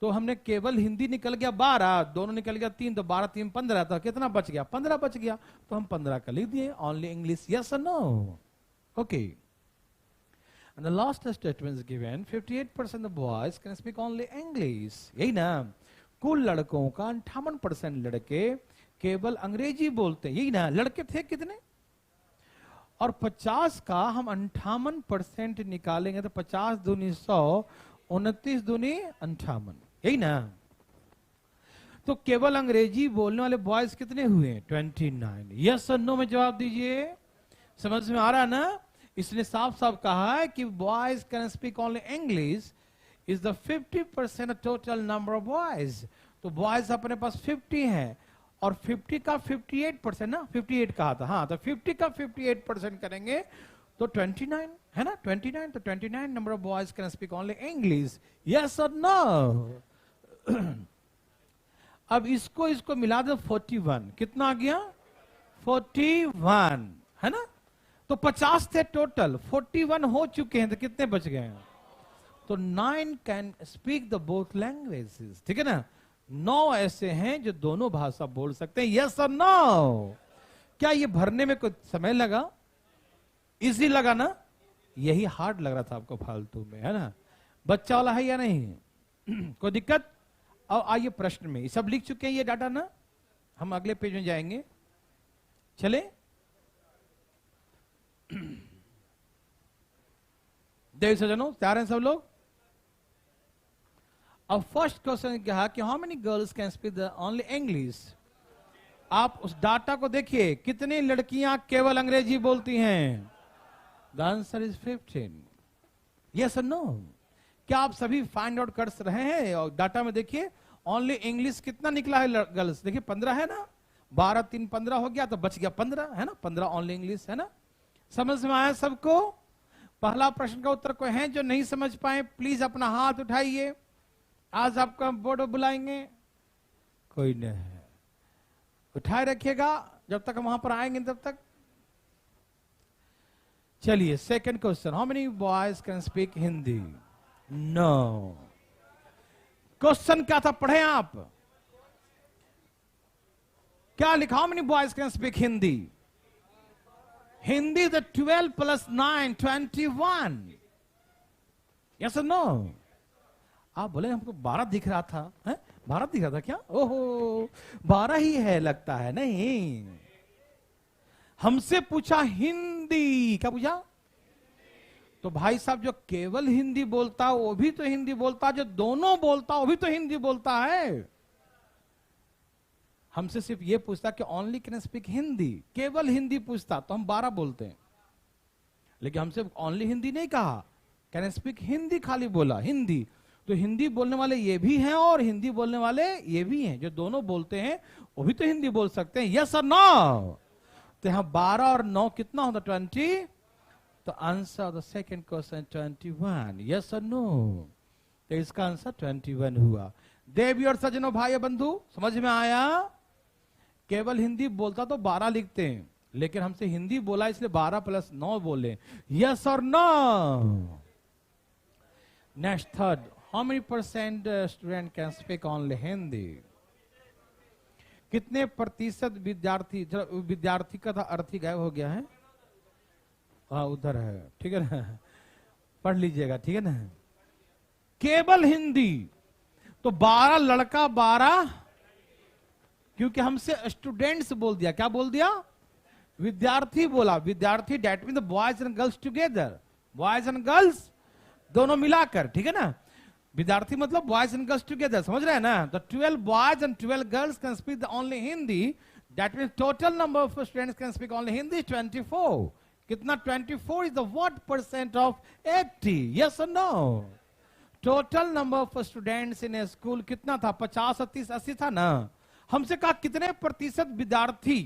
तो हमने केवल हिंदी निकल गया 12, दोनों निकल गया 3, तो 12 3 15, तो कितना बच गया? 15 बच गया। तो हम 15 का लिख दिए। Only English. यस और no? Okay. And the last statement is given, 58% of boys can speak only English. यही ना? कुल लड़कों का 58% लड़के केवल अंग्रेजी बोलते हैं, यही ना? लड़के थे कितने? और 50 का हम 58% निकालेंगे तो 50 दूनी 100, 29 दूनी 58, यही ना? तो केवल अंग्रेजी बोलने वाले बॉयज कितने हुए? 29। यस और नो में जवाब दीजिए। समझ में आ रहा है ना? इसने साफ साफ कहा है कि boys can speak only English is the 50% total number of boys. तो बॉयज अपने पास 50 हैं और 50 का 58% ना, 58 कहा था, हाँ, तो 50 का 58% करेंगे तो 29 है ना, 29। तो 29 number of boys can speak only English. Yes और नो? अब इसको मिला दो 41, कितना आ गया? 41 है ना? तो 50 थे टोटल, 41 हो चुके हैं, तो कितने बच गए हैं? तो 9 can speak the both languages, ठीक है ना? 9 ऐसे हैं जो दोनों भाषा बोल सकते हैं। यस और नो? क्या ये भरने में कोई समय लगा? इजी लगा ना? यही हार्ड लग रहा था आपको फालतू में, है ना? बच्चा वाला है या नहीं? कोई दिक्कत? अब आइए प्रश्न में, ये सब लिख चुके हैं ये डाटा ना? हम अगले पेज में जाएंगे, चले? देव सजनों, तैयार हैं सब लोग? अब फर्स्ट क्वेश्चन कहा कि how many girls can speak the only English. आप उस डाटा को देखिए, कितनी लड़कियां केवल अंग्रेजी बोलती हैं? The answer is 15। यस और नो? क्या आप सभी फाइंड आउट कर रहे हैं? और डाटा में देखिए ओनली इंग्लिश कितना निकला है गर्ल्स, देखिए 15 है ना? 12 3 15 हो गया, तो बच गया 15, है ना? 15 ओनली इंग्लिश, है ना? समझ में आया सबको? पहला प्रश्न का उत्तर कोई है जो नहीं समझ पाए? प्लीज अपना हाथ उठाइए, आज आपका बोर्ड बुलाएंगे। कोई नहीं है, उठाए रखिएगा जब तक हम वहां पर आएंगे तब तक। चलिए second question, how many boys can speak Hindi? No. Question क्या था, पढ़े आप? क्या लिखा? How many boys can speak Hindi? Hindi the 12 + 9 21। Yes और नो? आप बोले हमको 12 दिख रहा था, है? 12 दिख रहा था क्या? ओहो, 12 ही है लगता है। नहीं, हमसे पूछा हिंदी, क्या पूछा? तो भाई साहब, जो केवल हिंदी बोलता है वो भी तो हिंदी बोलता है, जो दोनों बोलता है वो भी तो हिंदी बोलता है। हमसे सिर्फ ये पूछता कि ओनली कैन स्पीक हिंदी, केवल हिंदी पूछता तो हम 12 बोलते हैं, लेकिन हमसे ओनली हिंदी नहीं कहा, कैन स्पीक हिंदी खाली बोला, हिंदी। तो हिंदी बोलने वाले ये भी हैं और हिंदी बोलने वाले ये भी हैं, जो दोनों बोलते हैं वो भी तो हिंदी बोल सकते हैं। यस और नो? तो यहां 12 और 9 कितना होता? 20। तो answer of the second question 21। Yes और नो? तो इसका आंसर 21 हुआ। देवी और सज्जनों, भाई बंधु, समझ में आया? केवल हिंदी बोलता तो 12 लिखते हैं, लेकिन हमसे हिंदी बोला इसलिए 12 + 9 बोले। यस और no? Next third, how many % student can speak only Hindi? कितने प्रतिशत विद्यार्थी, विद्यार्थी का था अर्थी गायब हो गया है, हाँ उधर है, ठीक है ना? पढ़ लीजिएगा, ठीक है ना? केवल हिंदी तो 12 लड़का 12, क्योंकि हमसे स्टूडेंट्स बोल दिया, क्या बोल दिया? विद्यार्थी बोला, विद्यार्थी that mean the boys and girls together, boys and girls दोनों मिलाकर, ठीक है ना? विद्यार्थी मतलब बॉयज एंड गर्ल्स टुगेदर, समझ रहे हैं ना? The 12 boys and 12 girls can speak the only Hindi, that mean total number of students can speak only Hindi 24। कितना? 24 is the what % of 80? Yes और no? Total number of students in a school कितना था? 50 30 80 था ना? हमसे कहा कितने प्रतिशत विद्यार्थी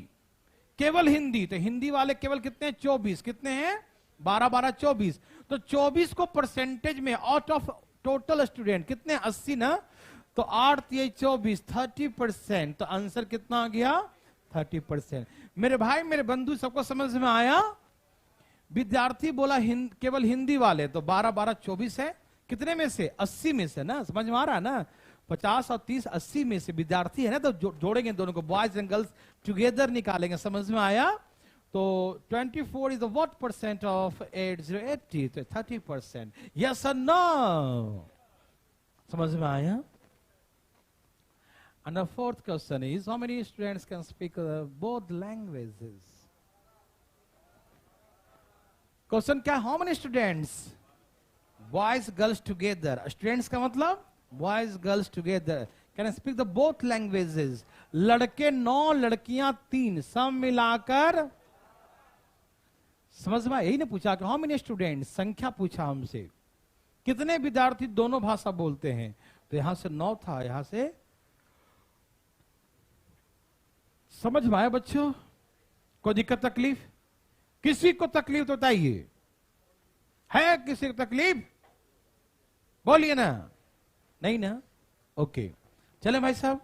केवल हिंदी, तो हिंदी वाले केवल कितने? 24। कितने हैं? 12 12 24। तो 24 को परसेंटेज में आउट ऑफ टोटल स्टूडेंट कितने? 80 ना? तो 8 3 24, 30%। तो आंसर कितना आ गया? 30%। मेरे भाई मेरे बंधु, सबको समझ में आया? विद्यार्थी बोला केवल हिंदी वाले, तो 12 12 24 है, कितने में से? 80 में से ना? समझ में आ रहा है ना? 50 और 30 80 में से विद्यार्थी है ना, तो जोड़ेंगे दोनों को, बॉयज एंड गर्ल्स टुगेदर निकालेंगे। समझ में आया? तो 24 इज द व्हाट % ऑफ 80? तो 30%। यस और नो? समझ में आया? And the fourth question is, how many students can speak both languages? Question क्या, how many students, boys girls together, students का मतलब boys girls together can speak the both languages, लड़के 9 लड़कियां 3, सब मिलाकर, समझ में यही ने पूछा कि हाउ मेनी स्टूडेंट्स, संख्या पूछा हमसे, कितने विद्यार्थी दोनों भाषा बोलते हैं, तो यहां से 9 था, यहां से, समझ में आया बच्चों, कोई दिक्कत तकलीफ, किसी को तकलीफ तो बताइए, है किसी को तकलीफ, बोलिए ना, नहीं ना, ओके चले भाई साहब।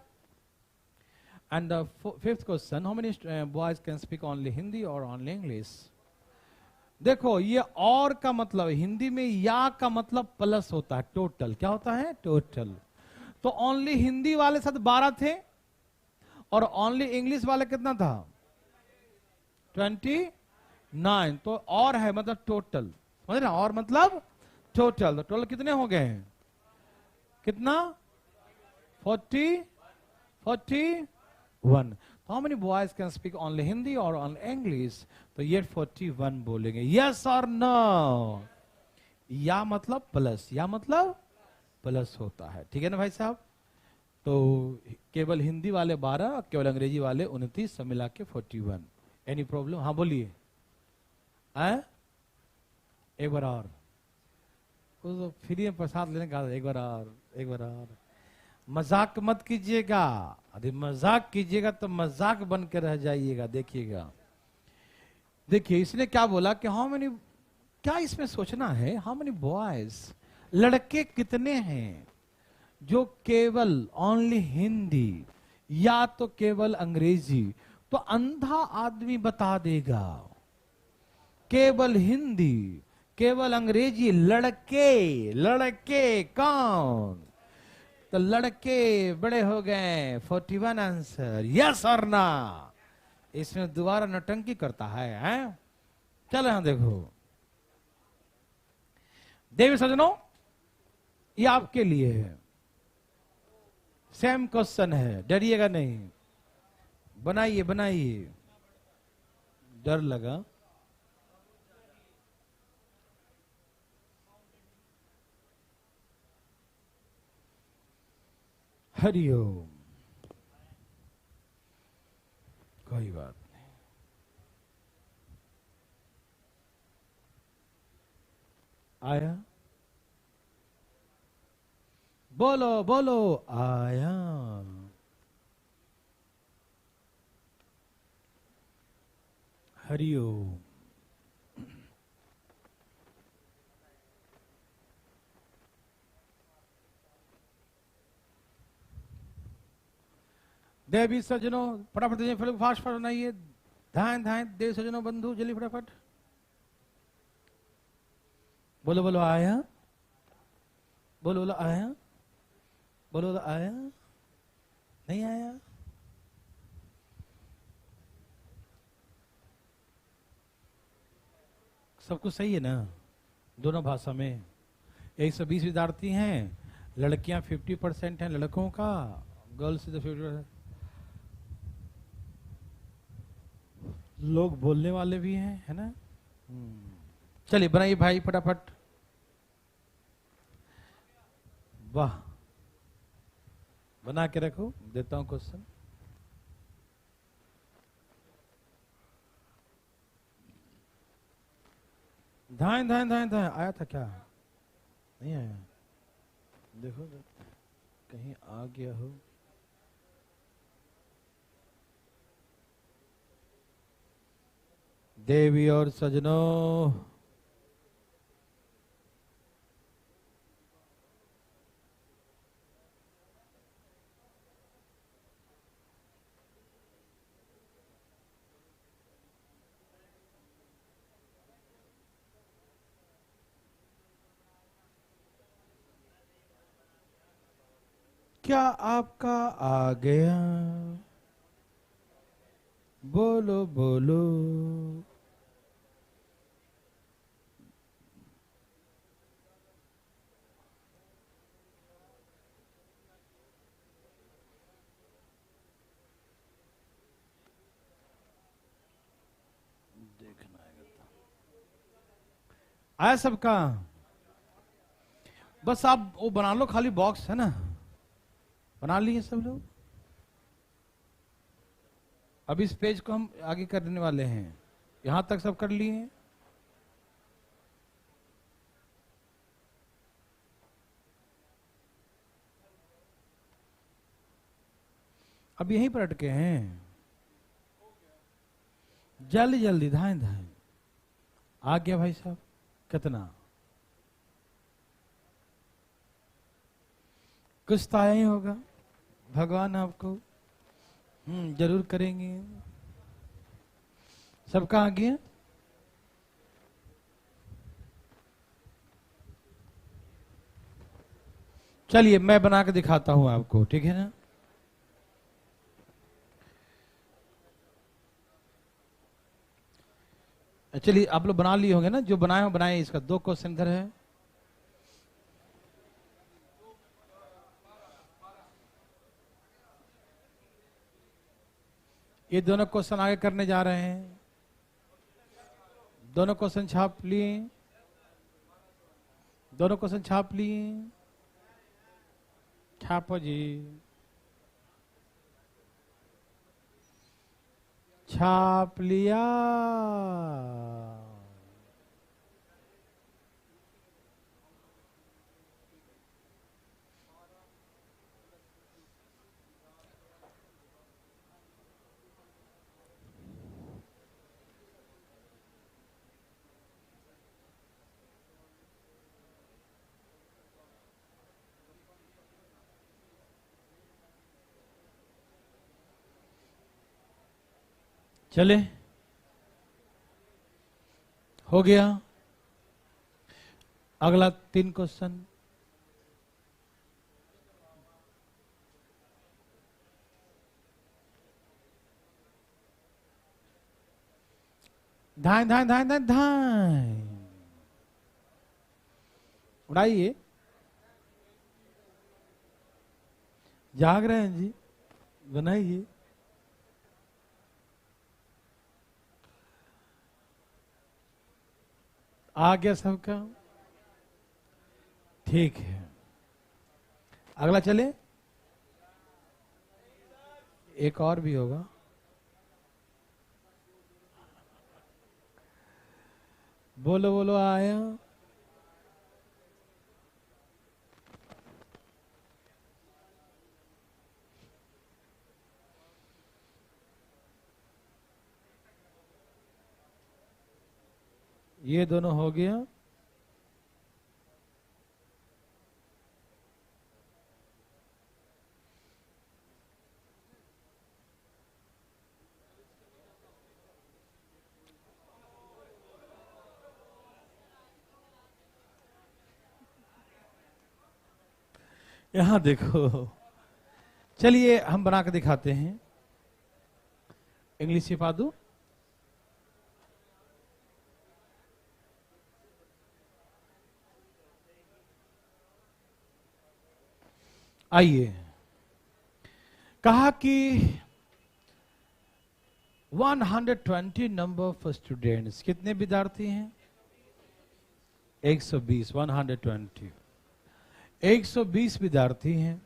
And fifth question, how many boys can speak only Hindi और ओनली इंग्लिश? देखो ये और का मतलब, हिंदी में या का मतलब प्लस होता है, टोटल क्या होता है, टोटल। तो ओनली हिंदी वाले साथ 12 थे और ओनली इंग्लिश वाले कितना था, 29, तो और है मतलब टोटल, समझ रहे, और मतलब टोटल, तो टोटल कितने हो गए हैं, कितना, 41। How many boys can speak only Hindi और ओनली इंग्लिश? तो ये 41 बोलेंगे, यस और नो, या मतलब प्लस, या मतलब प्लस होता है, ठीक है ना भाई साहब। तो केवल हिंदी वाले 12, केवल अंग्रेजी वाले 29, सब मिला के 41। Any problem? हाँ बोलिए, एक बार और, तो फ्री में प्रसाद लेने का, एक बार और, एक बार और, मजाक मत कीजिएगा, यदि मजाक कीजिएगा तो मजाक बन के रह जाइएगा, देखिएगा। देखिए इसने क्या बोला कि हाउ मेनी, क्या इसमें सोचना है, हाउ मेनी बॉयज, लड़के कितने हैं जो केवल ओनली हिंदी या तो केवल अंग्रेजी, तो अंधा आदमी बता देगा केवल हिंदी केवल अंग्रेजी, लड़के, लड़के कौन, तो लड़के बड़े हो गए, 41 आंसर, यस और ना। इसमें दोबारा नटंकी करता है? चलो यहां देखो देवी सजनों, ये आपके लिए है, सेम क्वेश्चन है, डरिएगा नहीं, बनाइए बनाइए, डर लगा, हरिओम, कोई बात नहीं, आया, बोलो बोलो, आया, हरिओम। देवी सज्जनों फटाफट दीजिए, फास्ट फास्ट बनाइए, धाएं धाएं, देवी सज्जनों बंधु जल्दी फटाफट, बोलो बोलो आया, बोलो बोलो आया, बोलो बोलो आया, नहीं आया, सब कुछ सही है ना, दोनों भाषा में। 120 विद्यार्थी हैं, लड़कियां 50% हैं लड़कों का, गर्ल्स 50%, लोग बोलने वाले भी हैं, है ना। चलिए बनाइए भाई फटाफट, वाह, बना के रखो, देता हूं क्वेश्चन। धाएं धाएं धाएं धाएं, आया था क्या, नहीं आया, देखो कहीं आ गया हो, देवी और सजनों, क्या आपका आ गया, बोलो बोलो, देखना है आया सबका। बस आप वो बना लो, खाली बॉक्स है ना, बना लिए सब लोग। अब इस पेज को हम आगे करने वाले हैं। यहां तक सब कर लिए हैं। अब यहीं पर अटके हैं। जल्दी जल्दी धाएं धाएं। आ गया भाई साहब। कितना कुछ तो आया ही होगा। भगवान आपको जरूर करेंगे। सबका आ गया। चलिए मैं बना के दिखाता हूं आपको, ठीक है ना। चलिए आप लोग बना लिए होंगे ना, जो बनाए हो बनाए। इसका 2 क्वेश्चन इधर है। ये दोनों क्वेश्चन आगे करने जा रहे हैं। दोनों क्वेश्चन छाप लिए। दोनों क्वेश्चन छाप लिए। छापो जी, छाप लिया। चले, हो गया। अगला 3 क्वेश्चन। धाएं धाएं धाएं धाएं धाएं। उड़ाइए। जाग रहे हैं जी, बनाइए। आ गया सबका, ठीक है। अगला चले। एक और भी होगा। बोलो बोलो, आया। ये दोनों हो गया। यहां देखो। चलिए हम बना के दिखाते हैं। इंग्लिश सिखा दूं। आइए। कहा कि 120 नंबर ऑफ स्टूडेंट्स, कितने विद्यार्थी हैं? 120। 120 120 विद्यार्थी हैं।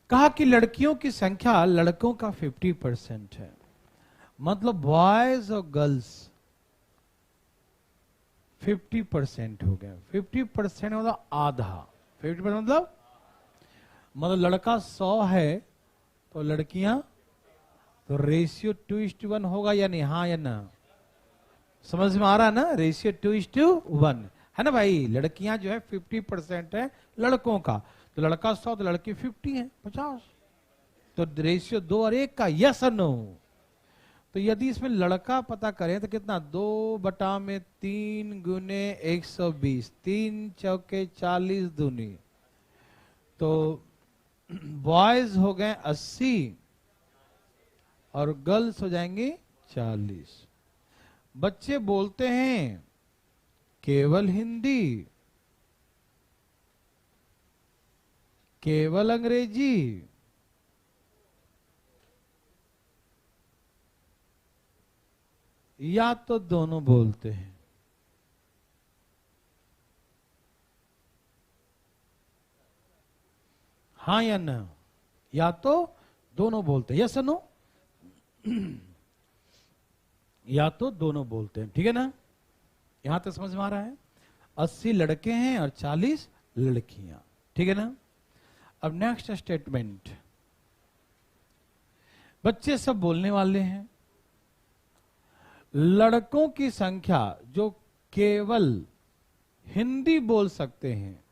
कहा कि लड़कियों की संख्या लड़कों का 50% है। मतलब बॉयज और गर्ल्स 50% हो गया। 50% मतलब आधा। 50% मतलब लड़का 100 है तो लड़कियां, तो रेशियो 2:1 होगा या नहीं? हाँ या ना? समझ में आ रहा है ना? रेशियो 2:1 है ना भाई। लड़कियां जो है 50% है लड़कों का, तो लड़का 100 तो लड़की 50 है, 50। तो रेशियो 2 और 1 का, यस और नो? तो यदि इसमें लड़का पता करें तो कितना? 2/3 गुने 120, 3 चौके 40 दूनी। तो बॉयज हो गए 80 और गर्ल्स हो जाएंगी 40। बच्चे बोलते हैं केवल हिंदी, केवल अंग्रेजी, या तो दोनों बोलते हैं। हाँ या ना? या तो दोनों बोलते हैं, यस और नो? या तो दोनों बोलते हैं, ठीक है ना? यहां तक समझ में आ रहा है? 80 लड़के हैं और 40 लड़कियां, ठीक है ना? अब नेक्स्ट स्टेटमेंट, बच्चे सब बोलने वाले हैं। लड़कों की संख्या जो केवल हिंदी बोल सकते हैं,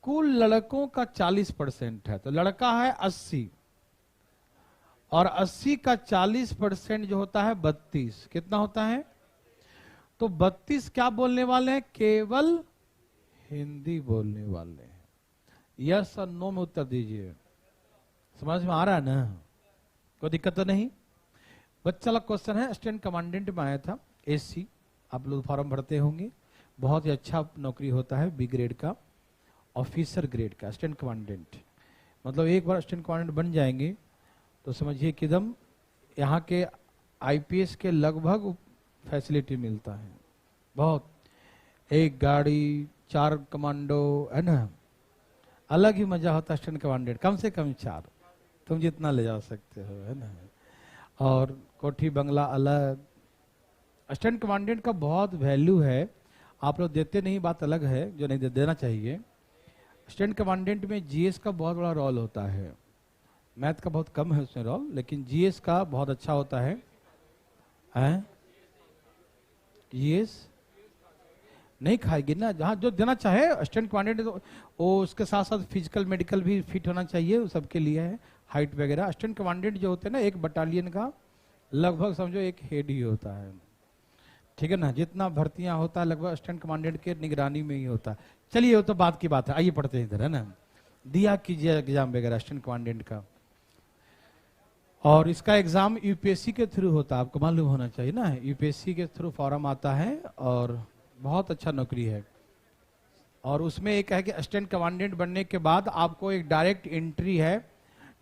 कुल लड़कों का 40% है, तो लड़का है 80 और 80 का 40% जो होता है 32, कितना होता है? तो 32 क्या बोलने वाले हैं? केवल हिंदी बोलने वाले हैं। यस और नो में उत्तर दीजिए। समझ में आ रहा है ना? कोई दिक्कत तो नहीं? बच्चा वाला क्वेश्चन है, असिस्टेंट कमांडेंट में आया था, एससी। आप लोग फॉर्म भरते होंगे, बहुत ही अच्छा नौकरी होता है, बी ग्रेड का, ऑफिसर ग्रेड का असिस्टेंट कमांडेंट। मतलब एक बार असिस्टेंट कमांडेंट बन जाएंगे तो समझिए कि एकदम यहाँ के आईपीएस के लगभग फैसिलिटी मिलता है, बहुत। एक गाड़ी, 4 कमांडो, है ना? अलग ही मजा होता है असिस्टेंट कमांडेंट, कम से कम 4, तुम जितना ले जा सकते हो, है ना? और कोठी बंगला अलग। असिस्टेंट कमांडेंट का बहुत वैल्यू है, आप लोग देते नहीं, बात अलग है, जो नहीं देना चाहिए। असिस्टेंट कमांडेंट में जीएस का बहुत बड़ा रोल होता है, मैथ का बहुत कम है उसमें रोल, लेकिन जीएस का बहुत अच्छा होता है। जीएस नहीं खाएगी ना, जहां जो देना चाहे असिस्टेंट कमांडेंट, तो वो उसके साथ साथ फिजिकल मेडिकल भी फिट होना चाहिए, वो सबके लिए है, हाइट वगैरह। असिस्टेंट कमांडेंट जो होते हैं ना, एक बटालियन का लगभग समझो एक हेड ही होता है, ठीक है ना? जितना भर्तियां होता है लगभग असिस्टेंट कमांडेंट के निगरानी में ही होता है। चलिए वो तो बात की बात है, आइए पढ़ते हैं इधर, है ना? दिया कीजिए एग्जाम वगैरह असिस्टेंट कमांडेंट का, और इसका एग्जाम यूपीएससी के थ्रू होता है, आपको मालूम होना चाहिए ना, यूपीएससी के थ्रू फॉर्म आता है और बहुत अच्छा नौकरी है। और उसमें एक है कि असिस्टेंट कमांडेंट बनने के बाद आपको एक डायरेक्ट एंट्री है,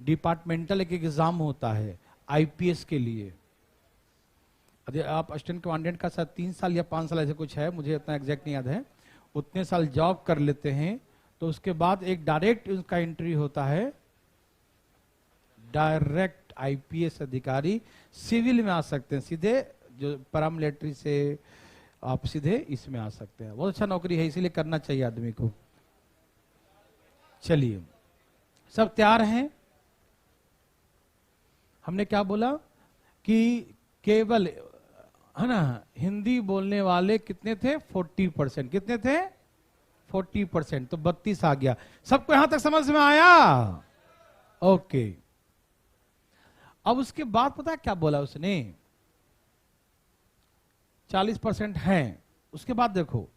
डिपार्टमेंटल एक एग्जाम होता है आईपीएस के लिए। यदि आप असिस्टेंट कमांडेंट का शायद 3 साल या 5 साल ऐसे कुछ है, मुझे इतना एग्जैक्ट नहीं याद है, उतने साल जॉब कर लेते हैं तो उसके बाद एक डायरेक्ट उसका एंट्री होता है, डायरेक्ट आईपीएस अधिकारी। सिविल में आ सकते हैं सीधे, जो पैरामिलिट्री से आप सीधे इसमें आ सकते हैं। बहुत अच्छा नौकरी है, इसीलिए करना चाहिए आदमी को। चलिए, सब तैयार हैं? हमने क्या बोला कि केवल, है ना, हिंदी बोलने वाले कितने थे? 40%। कितने थे? 40%। तो 32 आ गया। सबको यहां तक समझ में आया? ओके। अब उसके बाद पता है क्या बोला उसने? 40% हैं। उसके बाद देखो,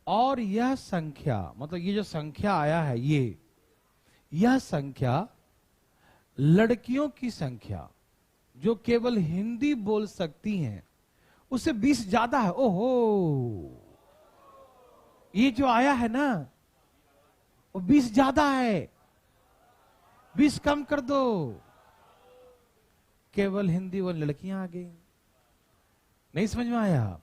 और यह संख्या, मतलब ये जो संख्या आया है, यह संख्या लड़कियों की संख्या जो केवल हिंदी बोल सकती हैं उससे 20 ज्यादा है। ओहो, ये जो आया है ना वो 20 ज्यादा है, 20 कम कर दो, केवल हिंदी बोल लड़कियां आ गई। नहीं समझ में आया?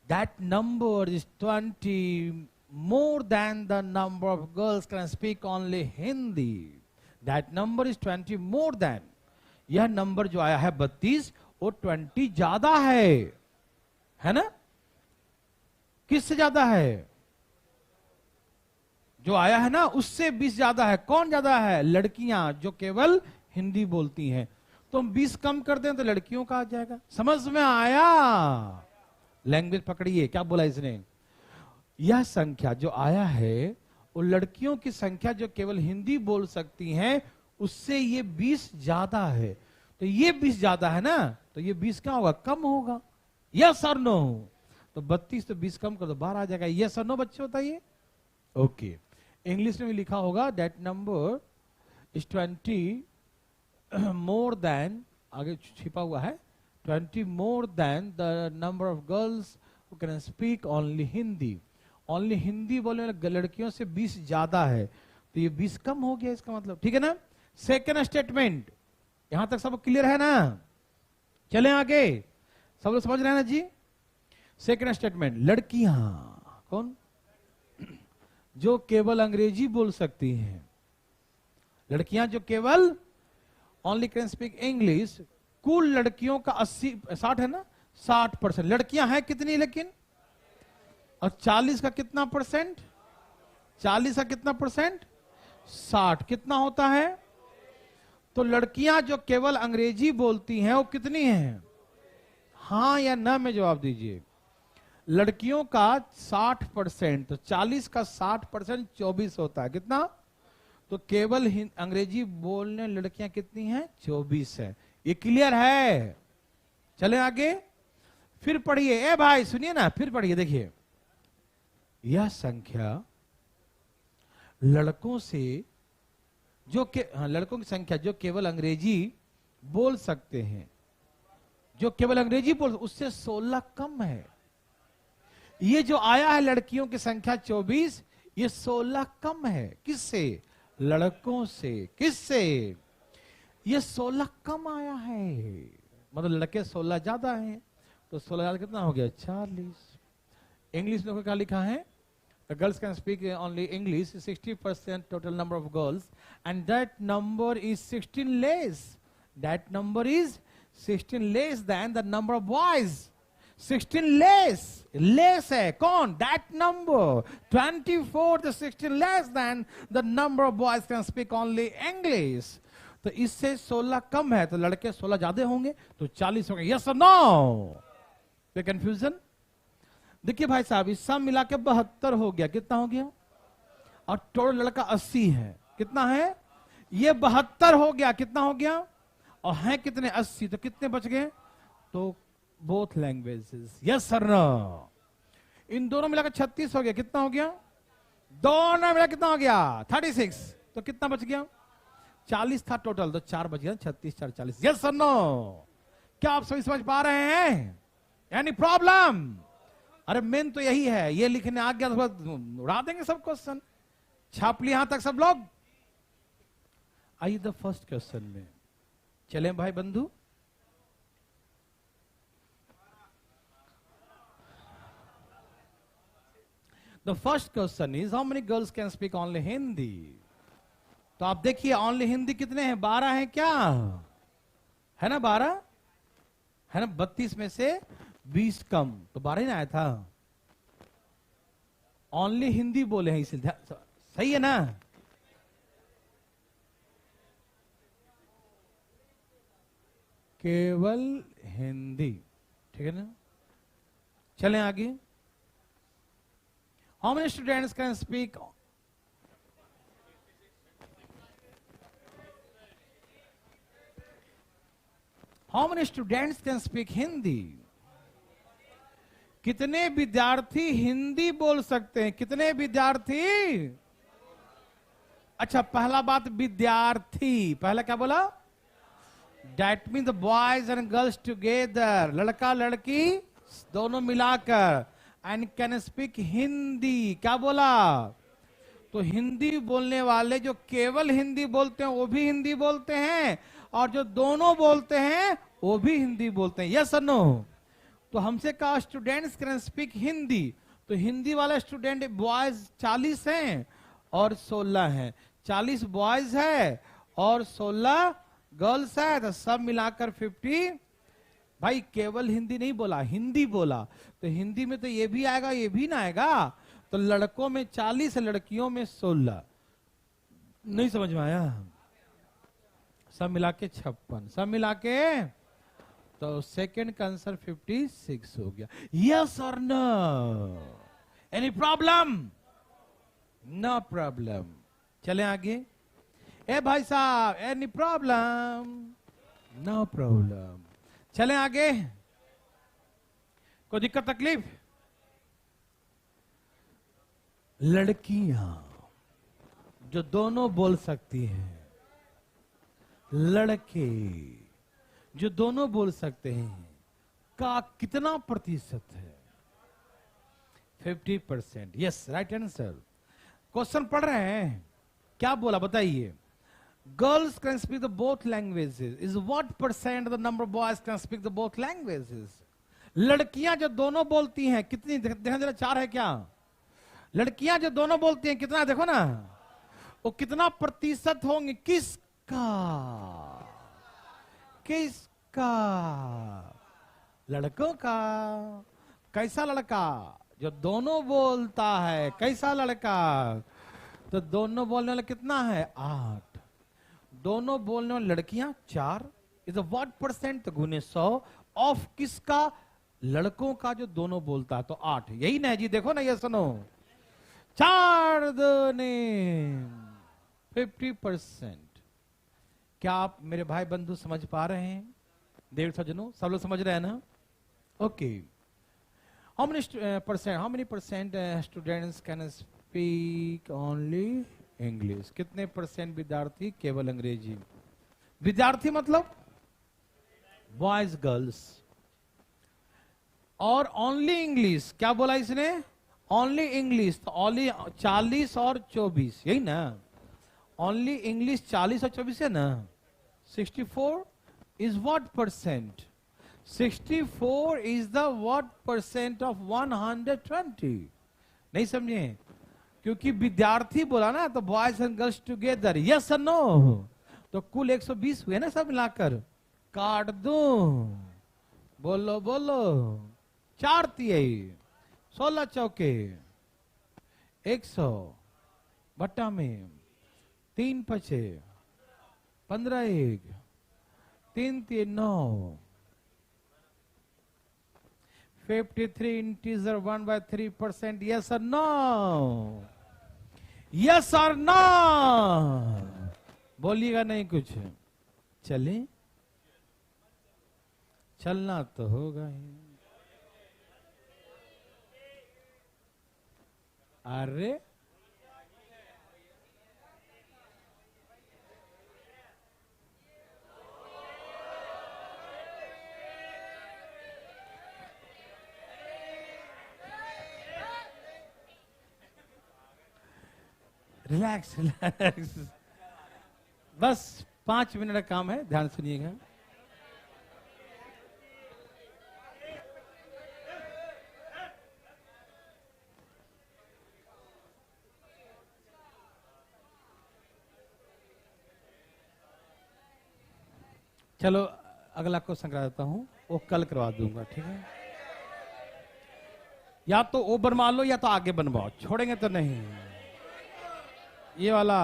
That number is 20 more than the number of girls can speak only Hindi. That number is 20 more than. यह नंबर जो आया है 32, वो 20 ज्यादा है ना? किससे ज्यादा है? जो आया है ना उससे 20 ज्यादा है। कौन ज्यादा है? लड़कियां जो केवल हिंदी बोलती हैं। तो हम 20 कम कर दें तो लड़कियों का आ जाएगा। समझ में आया? लैंग्वेज पकड़िए, क्या बोला इसने? यह संख्या जो आया है वो लड़कियों की संख्या जो केवल हिंदी बोल सकती हैं उससे ये 20 ज्यादा है। तो ये 20 ज्यादा है ना, तो ये 20 क्या होगा? कम होगा। यस और नो? तो 32 तो 20 कम कर दो, 12 आ जाएगा। यस और नो बच्चे बताइए? ओके। इंग्लिश में भी लिखा होगा that number is 20 more than, आगे छिपा हुआ है, 20 more than the number of girls who can speak only Hindi. Only Hindi बोलने वाले लड़कियों से 20 ज्यादा है, तो ये 20 कम हो गया इसका मतलब, ठीक है ना? सेकेंड स्टेटमेंट, यहां तक सब क्लियर है ना? चलें आगे। सब लोग समझ रहे हैं ना जी? सेकंड स्टेटमेंट, लड़कियां कौन? जो केवल अंग्रेजी बोल सकती हैं। लड़कियां जो केवल ओनली कैन स्पीक इंग्लिश। कुल लड़कियों का 60 है ना, 60% लड़कियां हैं कितनी लेकिन, और 40 का कितना परसेंट? 40 का कितना परसेंट? 60 कितना होता है? तो लड़कियां जो केवल अंग्रेजी बोलती हैं वो कितनी हैं? हाँ या ना में जवाब दीजिए। लड़कियों का 60%, तो 40 का 60% 24 होता है। कितना? तो केवल अंग्रेजी बोलने लड़कियां कितनी हैं? 24 है। ये क्लियर है? चले आगे, फिर पढ़िए। ए भाई सुनिए ना, फिर पढ़िए, देखिए यह संख्या लड़कों से जो लड़कों की संख्या जो केवल अंग्रेजी बोल सकते हैं, जो केवल अंग्रेजी बोल, उससे 16 कम है। ये जो आया है लड़कियों की संख्या 24, ये 16 कम है। किससे? लड़कों से। किससे? ये 16 कम आया है, मतलब लड़के 16 ज्यादा हैं। तो 16 ज्यादा कितना हो गया? 40। इंग्लिश में क्या लिखा है? The girls can speak only English, 60% total number of girls, and that number is 16 less. That number is 16 less than the number of boys. 16 less. Less है कौन? That number. 24 the 16 less than the number of boys can speak only English. तो इससे 16 कम है, तो लड़के 16 ज्यादा होंगे, तो 40 होंगे। Yes or no? कोई कंफ्यूजन? देखिए भाई साहब, इस सब मिला के 72 हो गया। कितना हो गया? और टोटल लड़का 80 है। कितना है? ये 72 हो गया। कितना हो गया? और है कितने? 80। तो कितने बच गए? तो both languages. Yes sir no? इन दोनों मिलाकर 36 हो गया। कितना हो गया? दोनों मिला कितना हो गया? 36। तो कितना बच गया? 40 था टोटल, तो 4 बच गया। 36 4 40। Yes sir no? क्या आप सभी समझ पा रहे हैं? Any problem? अरे मेन तो यही है, ये लिखने आ गया तो उड़ा देंगे सब क्वेश्चन। छाप लिया यहां तक सब लोग? आइए द फर्स्ट क्वेश्चन में चलें भाई बंधु। The first question is how many girls can speak only Hindi. तो आप देखिए ओनली हिंदी कितने हैं? 12 हैं क्या? है ना 12? है ना? 32 में से 20 कम, तो 12 ही ना आया था। ओनली हिंदी बोले हैं इसलिए। सही है ना? केवल हिंदी, ठीक है ना? चलें आगे। How many students can speak? How many students can speak Hindi? कितने विद्यार्थी हिंदी बोल सकते हैं? कितने विद्यार्थी? अच्छा, पहला बात विद्यार्थी। पहला क्या बोला? That means the boys and girls together, लड़का लड़की दोनों मिलाकर, and can speak हिंदी। क्या बोला? तो हिंदी बोलने वाले जो केवल हिंदी बोलते हैं वो भी हिंदी बोलते हैं, और जो दोनों बोलते हैं वो भी हिंदी बोलते हैं। यस और नो? तो हमसे कहा स्टूडेंट्स कैन स्पीक हिंदी, तो हिंदी वाला स्टूडेंट बॉयज 40 हैं और 16 हैं। 40 बॉयज है और 16 गर्ल्स है, तो सब मिलाकर 50। भाई केवल हिंदी नहीं बोला, हिंदी बोला, तो हिंदी में तो ये भी आएगा ये भी ना आएगा। तो लड़कों में 40, लड़कियों में 16। नहीं समझ में आया? सब मिला के 56, सब मिला के, तो सेकंड का आंसर 56 हो गया। यस और no? Any problem? No problem. चले आगे। ए भाई साहब, एनी प्रॉब्लम? No problem. चले आगे। कोई दिक्कत तकलीफ? लड़कियां जो दोनों बोल सकती हैं, लड़के जो दोनों बोल सकते हैं का कितना प्रतिशत है? 50%। Yes, right answer. क्वेश्चन पढ़ रहे हैं, क्या बोला बताइए? Girls can speak the both languages. Is what percent the number of boys can speak the both languages? लड़कियां जो दोनों बोलती हैं कितनी, ध्यान देना, 4 है क्या? लड़कियां जो दोनों बोलती हैं कितना, देखो ना, वो कितना प्रतिशत होंगे? किसका? किसका? लड़कों का। कैसा लड़का? जो दोनों बोलता है। कैसा लड़का? तो दोनों बोलने वाला कितना है? 8। दोनों बोलने वाली लड़कियां 4 इज व्हाट परसेंट? तो गुने 100 ऑफ किसका? लड़कों का जो दोनों बोलता है। तो 8, यही ना जी, देखो ना, ये सुनो, 4 दूने 50%। क्या आप मेरे भाई बंधु समझ पा रहे हैं? देव सज्जनों, सब लोग समझ रहे हैं ना? Okay. How many percent students can speak only English? कितने परसेंट विद्यार्थी केवल अंग्रेजी? विद्यार्थी मतलब बॉयज, गर्ल्स। और ओनली इंग्लिश, क्या बोला इसने? Only English. तो ओनली 40 और 24, यही ना? ओनली इंग्लिश 40 और 24 है ना? 64 is what percent? 64 is the what percent of 120? नहीं समझे? क्योंकि विद्यार्थी बोला ना, तो boys and girls together, yes और नो? तो कुल 120 हुए ना, सब मिलाकर। काट दो, बोलो बोलो। 4 तिहाई, 16 चौके 100, बट्टा में 3 पचे 15 1, 3 3 9, 53 इंटीजर 1/3%। यस और नो? यस और नो? बोलिएगा नहीं कुछ? चले, चलना तो होगा ही। अरे रिलैक्स रिलैक्स, बस 5 मिनट का काम है, ध्यान सुनिएगा। चलो अगला क्वेश्चन करा देता हूं, वो कल करवा दूंगा, ठीक है? या तो वो बनवा लो या तो आगे बनवाओ, छोड़ेंगे तो नहीं। ये वाला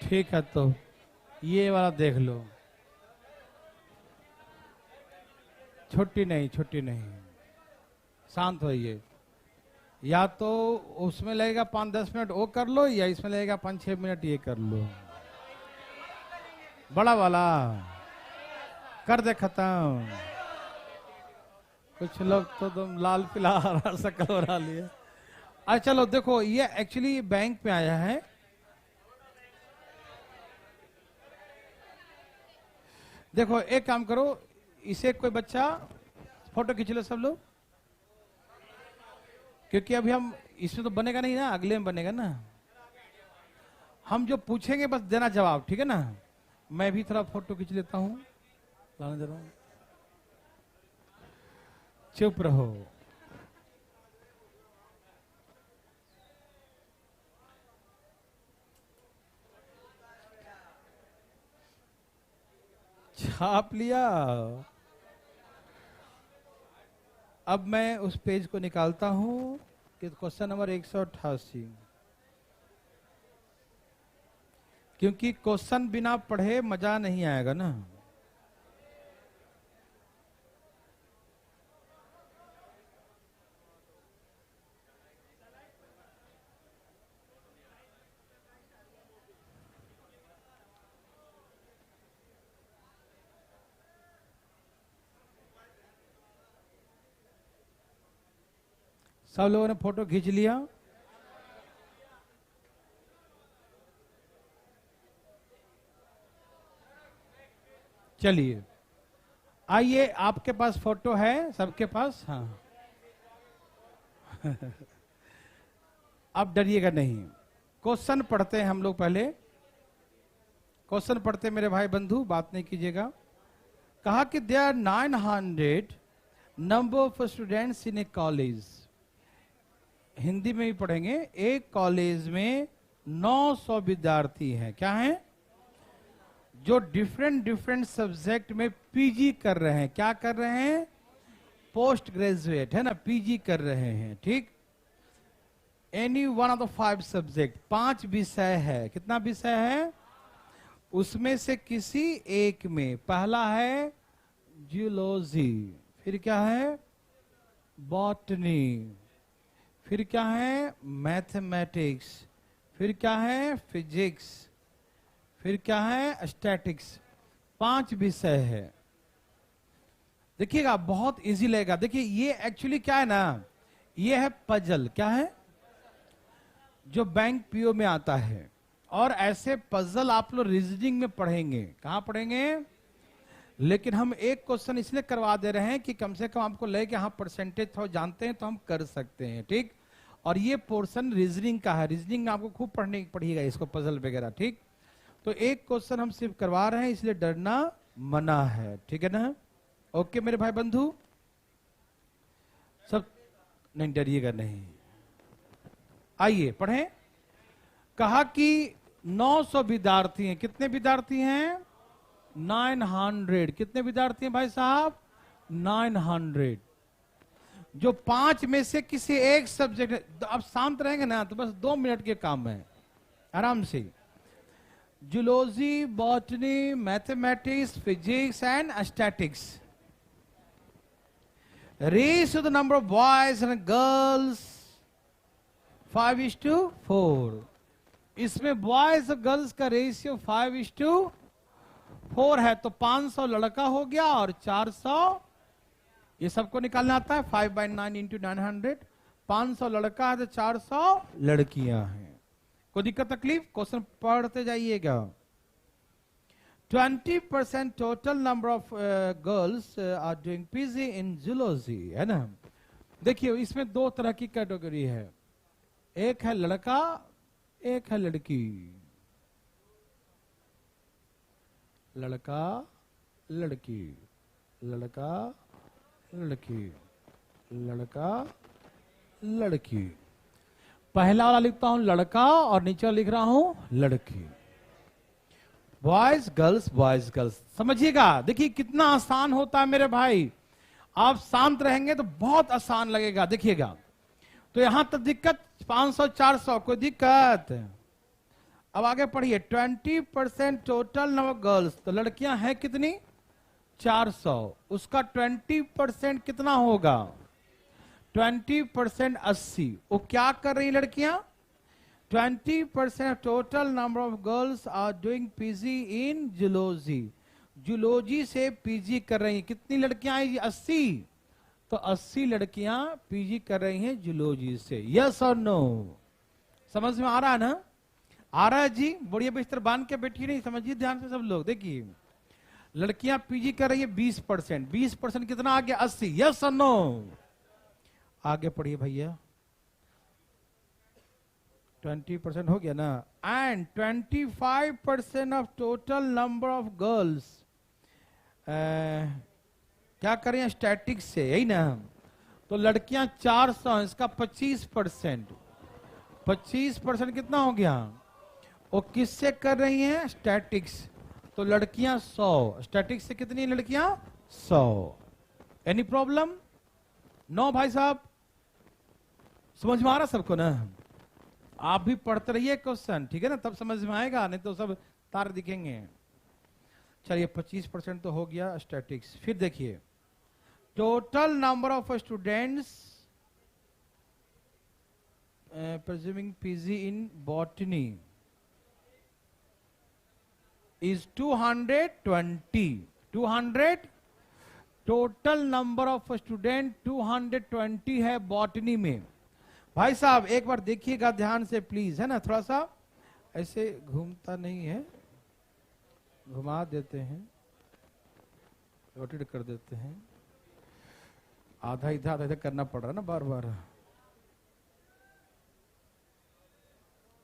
ठीक है, तो ये वाला देख लो। छुट्टी नहीं, छुट्टी नहीं, शांत होइए। या तो उसमें लगेगा 5-10 मिनट वो कर लो, या इसमें लगेगा 5-6 मिनट ये कर लो। बड़ा वाला कर दे खत्म। कुछ लोग तो तुम लाल पीला हरा शक्ल बना लिए। अच्छा चलो देखो, ये एक्चुअली बैंक में आया है। देखो एक काम करो, इसे कोई बच्चा फोटो खींच लो सब लोग, क्योंकि अभी हम इसमें तो बनेगा नहीं ना, अगले में बनेगा ना। हम जो पूछेंगे बस देना जवाब, ठीक है ना? मैं भी थोड़ा फोटो खींच लेता हूं, लाने जरा, चुप रहो। छाप लिया। अब मैं उस पेज को निकालता हूं कि क्वेश्चन नंबर 188, क्योंकि क्वेश्चन बिना पढ़े मजा नहीं आएगा ना। सब लोगों ने फोटो खींच लिया? चलिए आइए, आपके पास फोटो है सबके पास? हाँ। अब डरिएगा नहीं। क्वेश्चन पढ़ते हैं हम लोग, पहले क्वेश्चन पढ़ते मेरे भाई बंधु, बात नहीं कीजिएगा। कहा कि there 900 number of students in a college, Hindi में भी पढ़ेंगे। एक कॉलेज में 900 विद्यार्थी हैं, क्या हैं, जो डिफरेंट डिफरेंट सब्जेक्ट में पीजी कर रहे हैं। क्या कर रहे हैं, पोस्ट ग्रेजुएट है ना, पीजी कर रहे हैं, ठीक। Any one of the 5 subject, 5 विषय है। कितना विषय है, उसमें से किसी एक में, पहला है जियोलॉजी, फिर क्या है बॉटनी, फिर क्या है मैथमेटिक्स, फिर क्या है फिजिक्स, फिर क्या है स्टैटिक्स। 5 विषय है। देखिएगा बहुत इजी लगेगा। देखिए ये एक्चुअली क्या है ना, ये है पजल। क्या है, जो बैंक पीओ में आता है। और ऐसे पजल आप लोग रीजनिंग में पढ़ेंगे। कहां पढ़ेंगे, लेकिन हम एक क्वेश्चन इसलिए करवा दे रहे हैं कि कम से कम आपको लगे कि हाँ परसेंटेज थोड़ा जानते हैं तो हम कर सकते हैं, ठीक। और ये पोर्शन रीजनिंग का है, रीजनिंग आपको खूब पढ़िएगा इसको, पजल वगैरह, ठीक। तो एक क्वेश्चन हम सिर्फ करवा रहे हैं, इसलिए डरना मना है, ठीक है ना। ओके मेरे भाई बंधु, सब नहीं डरिएगा नहीं। आइए पढ़ें। कहा कि 900 विद्यार्थी हैं। कितने विद्यार्थी हैं, 900। कितने विद्यार्थी हैं भाई साहब, 900। जो 5 में से किसी एक सब्जेक्ट, अब शांत रहेंगे ना तो बस 2 मिनट के काम है, आराम से। Zoology, botany, mathematics, physics and statics. Ratio the number of boys and girls 5:4। इसमें बॉयज और गर्ल्स का रेशियो 5:4 है। तो 500 लड़का हो गया और 400, ये सबको निकालना आता है। 5/9 × 900। 500 लड़का है तो 400 लड़कियां हैं। कोई दिक्कत तकलीफ, क्वेश्चन पढ़ते जाइएगा। 20% total number of girls are doing PG in zoology, है ना। देखिए इसमें 2 तरह की कैटेगरी है, एक है लड़का, एक है लड़की। लड़का लड़की, लड़का लड़की, लड़का लड़की। पहला वाला लिखता हूं लड़का और नीचे लिख रहा हूं लड़की। Boys girls, boys girls. समझिएगा, देखिए कितना आसान होता है मेरे भाई। आप शांत रहेंगे तो बहुत आसान लगेगा। देखिएगा तो यहां तक दिक्कत 500 400, कोई दिक्कत। अब आगे पढ़िए। 20% टोटल नंबर गर्ल्स, तो लड़कियां हैं कितनी, 400। उसका 20% कितना होगा, 20% 80। वो क्या कर रही लड़कियां, 20% total number of girls are doing PG in zoology. Zoology से पीजी कर रही हैं। कितनी लड़कियां आई, 80। तो 80 लड़कियां पीजी कर रही हैं जूलॉजी से। यस और नो, समझ में आ रहा है ना, आ रहा है जी। बढ़िया बिस्तर बांध के बैठी नहीं, समझिए ध्यान से सब लोग। देखिए लड़कियां पीजी कर रही है 20%। 20% कितना आ गया, 80। यस और नो, आगे पढ़िए भैया। 20% हो गया ना। And 25% of total number of girls क्या करें, स्टैटिक्स से, यही ना। तो लड़कियां 400, इसका 25%। 25% कितना हो गया, वो किससे कर रही हैं, स्टैटिक्स। तो लड़कियां 100। स्टैटिक्स से कितनी लड़कियां, 100। एनी प्रॉब्लम, नो भाई साहब, समझ में आ रहा सबको ना। आप भी पढ़ते रहिए क्वेश्चन, ठीक है ना, तब समझ में आएगा, नहीं तो सब तार दिखेंगे। चलिए 25% तो हो गया स्टैटिक्स। फिर देखिए total number of students presuming PG in botany is 220. 200 total number of student 220 है बॉटनी में। भाई साहब एक बार देखिएगा ध्यान से प्लीज, है ना। थोड़ा सा ऐसे घूमता नहीं है, घुमा देते हैं, रोटेट कर देते हैं। आधा इधर आधा इधर करना पड़ रहा है ना बार बार।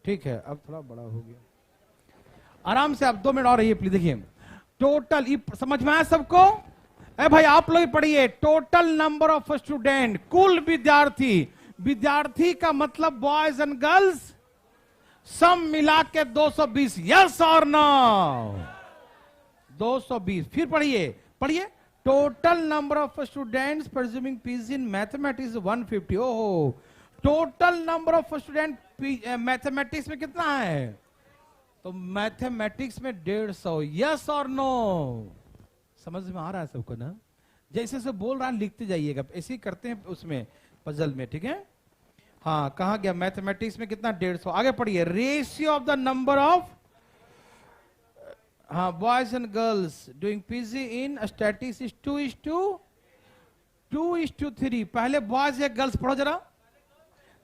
ठीक है, अब थोड़ा बड़ा हो गया। आराम से, अब 2 मिनट और रहिए प्लीज। देखिए टोटल, समझ में आया सबको, ए भाई आप लोग पढ़िए, टोटल नंबर ऑफ स्टूडेंट, कुल विद्यार्थी, विद्यार्थी का मतलब बॉयज एंड गर्ल्स सब मिला के 220, यस और नो? 220। फिर पढ़िए पढ़िए, total number of students presuming PG in mathematics 150। ओहो, total number of student mathematics में कितना है? तो मैथमेटिक्स में 150, यस और नो? समझ में आ रहा है सबको ना? जैसे से बोल रहा है लिखते जाइएगा, ऐसे ही करते हैं उसमें पजल में, ठीक है? हाँ, कहा गया मैथमेटिक्स में कितना? 150। आगे पढ़िए, ratio of the number of, हाँ, boys and girls doing PG in statics is 2:3। पहले बॉयज या गर्ल्स पढ़ो जरा,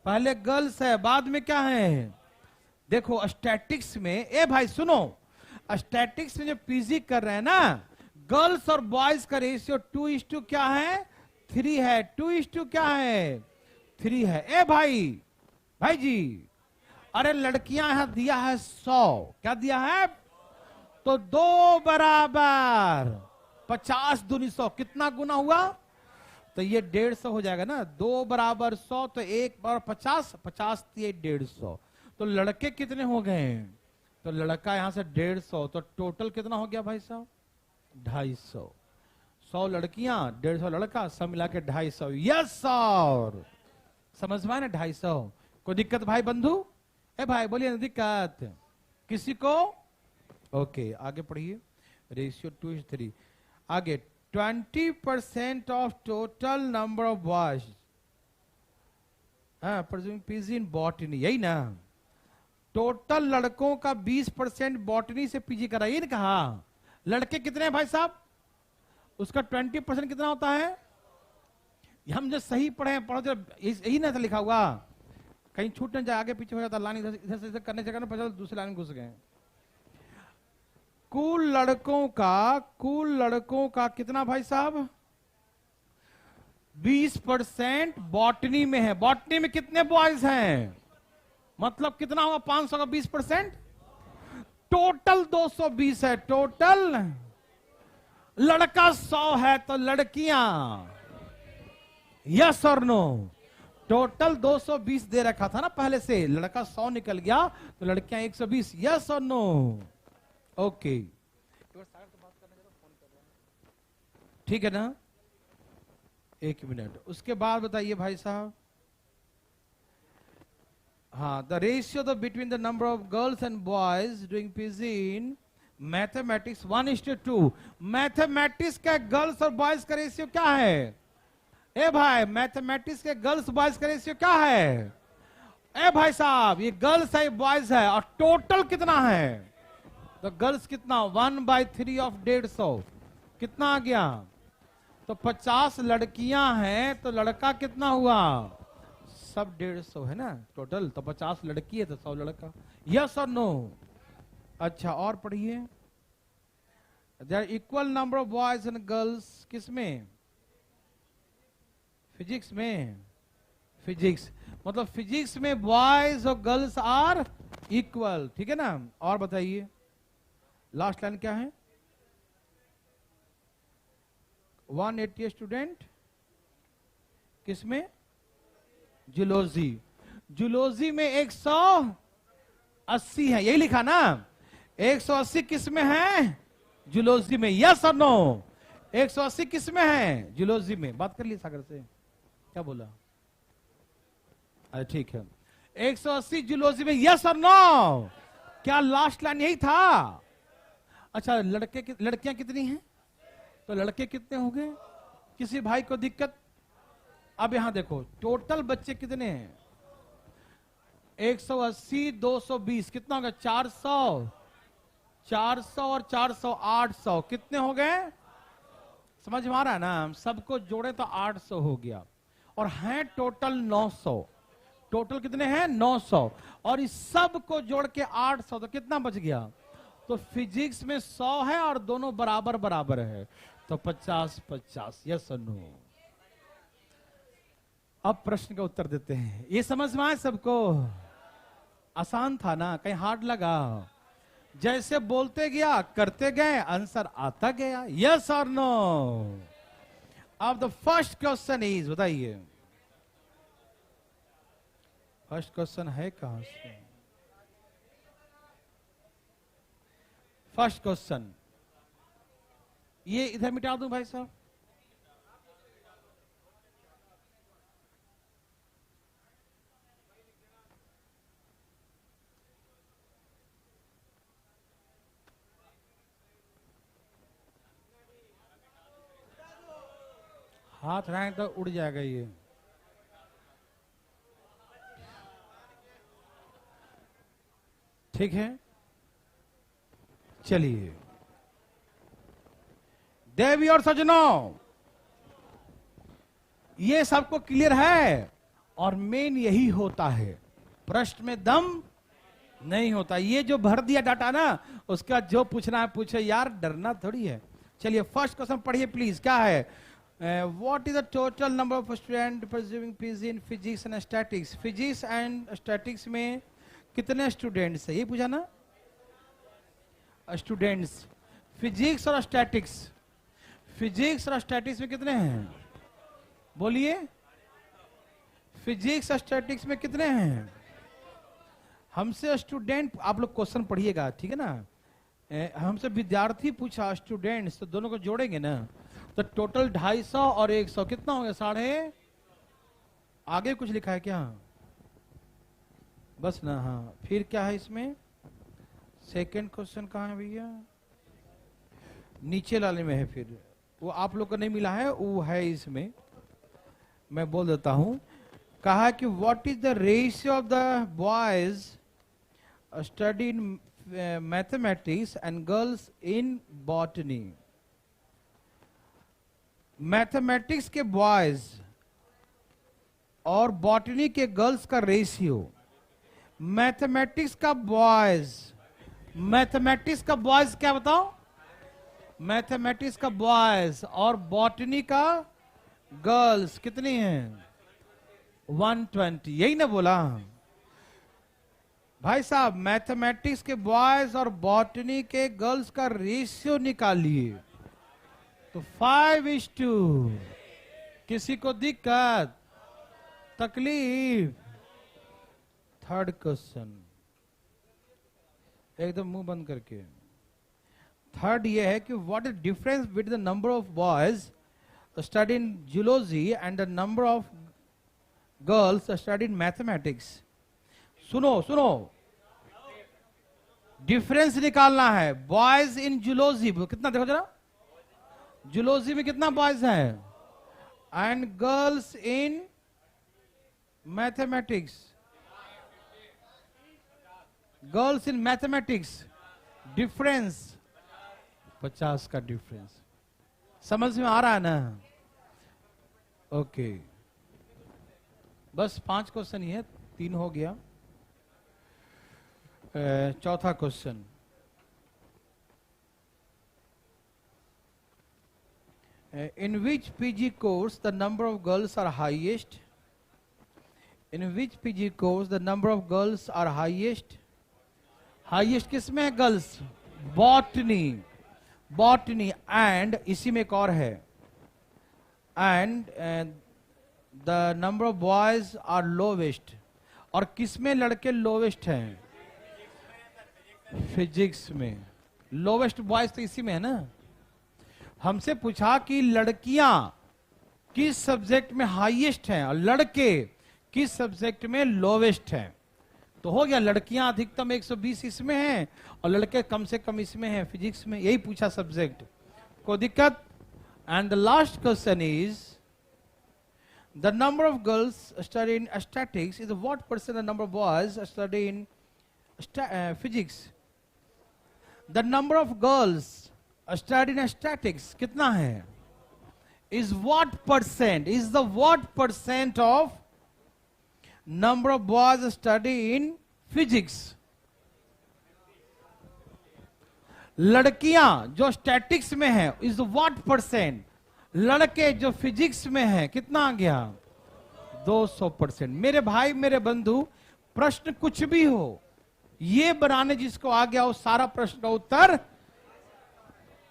पहले गर्ल्स है, बाद में क्या है? देखो स्टैटिक्स में, ए भाई सुनो, स्टैटिक्स में जो पीजी कर रहे हैं ना, गर्ल्स और बॉयज का रेशियो 2:, क्या है? 3 है। 2:, क्या है? 3 है। ए भाई जी, अरे लड़कियां यहां दिया है 100, क्या दिया है? तो 2 बराबर 50 दूनी 100, कितना गुना हुआ? तो ये 150 हो जाएगा ना। 2 बराबर 100, तो 1 बार 50, 50 ये 150। तो लड़के कितने हो गए? तो लड़का यहां से 150, तो टोटल कितना हो गया भाई साहब? 250। 100 लड़कियां, 150 लड़का, सब मिला के 250, यस और? समझ में आया ना? 250। कोई दिक्कत भाई बंधु? ए भाई बोलिए ना, दिक्कत किसी को? ओके, आगे पढ़िए, रेशियो 2:3। आगे 20% of total number of boys, हाँ, प्रिज्यूमिंग पीजी इन बॉटनी, यही ना? टोटल लड़कों का 20% बॉटनी से पीजी करा, ये नहीं कहा? लड़के कितने हैं भाई साहब? उसका 20% कितना होता है? हम जो सही पढ़े हैं, पढ़ो, यही ना लिखा हुआ, कहीं छूट न जाए, आगे पीछे हो जाता, लाइन इधर से करने से करने दूसरी लाइन घुस गए। कुल लड़कों का कितना भाई साहब? 20% बॉटनी में है। बॉटनी में कितने बॉयज हैं? मतलब कितना होगा 500 का 20%? टोटल 220 है। टोटल लड़का 100 है, तो लड़कियां, यस और नो? टोटल 220 दे रखा था ना पहले से, लड़का 100 निकल गया, तो लड़कियां 120, यस और नो? ओके, ठीक है ना? 1 मिनट, उसके बाद बताइए भाई साहब, हाँ, the ratio between the number of girls and boys doing PG in mathematics 1:2। Mathematics का गर्ल्स और बॉयज का रेशियो क्या है? ए भाई, मैथमेटिक्स के गर्ल्स बॉयज का रेशियो क्या है? ए भाई साहब, ये गर्ल्स है, बॉयज है, और टोटल कितना है? तो गर्ल्स कितना? 1/3 ऑफ 150, कितना आ गया? तो 50 लड़कियां हैं, तो लड़का कितना हुआ? सब 150 है ना टोटल, तो 50 लड़की है तो 100 लड़का, यस और नो? अच्छा, और पढ़िए, there equal number of boys and girls, किसमें? फिजिक्स में। फिजिक्स मतलब फिजिक्स में बॉयज और गर्ल्स आर इक्वल, ठीक है ना? और बताइए, लास्ट लाइन क्या है? 180 स्टूडेंट किसमें? जूलॉजी। जूलॉजी में 180 है, यही लिखा ना? 180 किसमें है? जूलॉजी में, यस और नो? 180 किसमें है? जूलॉजी में। बात कर ली सागर से, क्या बोला? अरे ठीक है, 180 जूलॉजी में, यस और नो? क्या लास्ट लाइन यही था? अच्छा, लड़कियां कितनी हैं? तो लड़के कितने हो गए? किसी भाई को दिक्कत? अब यहां देखो, टोटल बच्चे कितने हैं? 180, 220, कितना हो गया? 400। 400 और 400, 800, कितने हो गए? समझ में आ रहा है ना? हम सबको जोड़े तो 800 हो गया, और हैं टोटल 900। टोटल कितने हैं? 900, और इस सब को जोड़ के 800, तो कितना बच गया? तो फिजिक्स में 100 है और दोनों बराबर बराबर है, तो 50-50, यस और नो? अब प्रश्न का उत्तर देते हैं। ये समझ में आए सबको? आसान था ना? कहीं हार्ड लगा? जैसे बोलते गया करते गए, आंसर आता गया, यस और नो? अब द फर्स्ट क्वेश्चन इज, बताइए फर्स्ट क्वेश्चन है कहां से? फर्स्ट क्वेश्चन ये इधर मिटा दूं भाई साहब? हाथ रहें तो उड़ जाएगा ये। ठीक है, चलिए देवी और सजनों, ये सबको क्लियर है। और मेन यही होता है, प्रश्न में दम नहीं होता। ये जो भर दिया डाटा ना, उसका जो पूछना है पूछे यार, डरना थोड़ी है। चलिए फर्स्ट क्वेश्चन पढ़िए प्लीज। क्या है? What is the total number of student pursuing PG in physics and statics? Physics and statics में कितने स्टूडेंट्स है, ये पूछा ना? स्टूडेंट्स फिजिक्स और स्टैटिक्स, फिजिक्स और स्टैटिक्स में कितने हैं? बोलिए, फिजिक्स और स्टैटिक्स में कितने हैं? हमसे स्टूडेंट, आप लोग क्वेश्चन पढ़िएगा ठीक है ना? हमसे विद्यार्थी पूछा स्टूडेंट्स, तो दोनों को जोड़ेंगे ना, तो टोटल 250 और 100 कितना हो गया? 150। आगे कुछ लिखा है क्या? बस ना, हाँ। फिर क्या है इसमें? सेकंड क्वेश्चन कहाँ है भैया? नीचे वाले में है। फिर वो आप लोग को नहीं मिला है, वो है इसमें, मैं बोल देता हूं। कहा कि what is the ratio of the boys study in mathematics and girls in botany? Mathematics के बॉयज और बॉटनी के गर्ल्स का रेशियो, मैथमेटिक्स का बॉयज, मैथमेटिक्स का बॉयज क्या बताओ? मैथमेटिक्स का बॉयज और बॉटनी का गर्ल्स कितनी हैं? 120। यही ना बोला भाई साहब? मैथमेटिक्स के बॉयज और बॉटनी के गर्ल्स का रेशियो निकालिए, तो 5:2। किसी को दिक्कत, तकलीफ? थर्ड क्वेश्चन एकदम मुंह बंद करके। थर्ड ये है कि what is difference between the number of boys study in zoology and the number of girls study in mathematics? सुनो सुनो, डिफरेंस निकालना है। बॉयज इन जूलॉजी कितना, देखो जरा, जूलॉजी में कितना बॉयज हैं, and girls in mathematics, girls in mathematics difference 50 का डिफरेंस। समझ में आ रहा है ना? ओके, बस 5 क्वेश्चन ही है, 3 हो गया। चौथा question, in which PG course the number of girls are highest? In which PG course the number of girls are highest? Highest किस में है? Girls, botany, botany. एंड इसी में एक और है, and the number of boys are lowest. और किस में लड़के लोवेस्ट हैं? फिजिक्स में। लोवेस्ट बॉयज तो इसी में है ना। हमसे पूछा कि लड़कियां किस सब्जेक्ट में हाईएस्ट हैं और लड़के किस सब्जेक्ट में लोवेस्ट हैं, तो हो गया लड़कियां अधिकतम 120 इसमें हैं और लड़के कम से कम इसमें हैं, फिजिक्स में। यही पूछा सब्जेक्ट, कोई दिक्कत? And the last question is the number of girls study in statics is what percent the number of boys study in physics? The number of girls study in statics कितना है? Is what percent, is the what percent of number of boys study in physics? लड़कियां जो statics में है is what percent? लड़के जो physics में है कितना आ गया? 200%। मेरे भाई मेरे बंधु, प्रश्न कुछ भी हो, ये बनाने जिसको आ गया वो सारा प्रश्न का उत्तर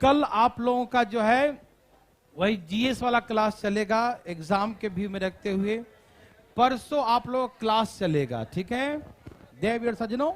कल आप लोगों का जो है वही जीएस वाला क्लास चलेगा एग्जाम के व्यू में रखते हुए। परसों आप लोग क्लास चलेगा, ठीक है देववीर सज्जनों।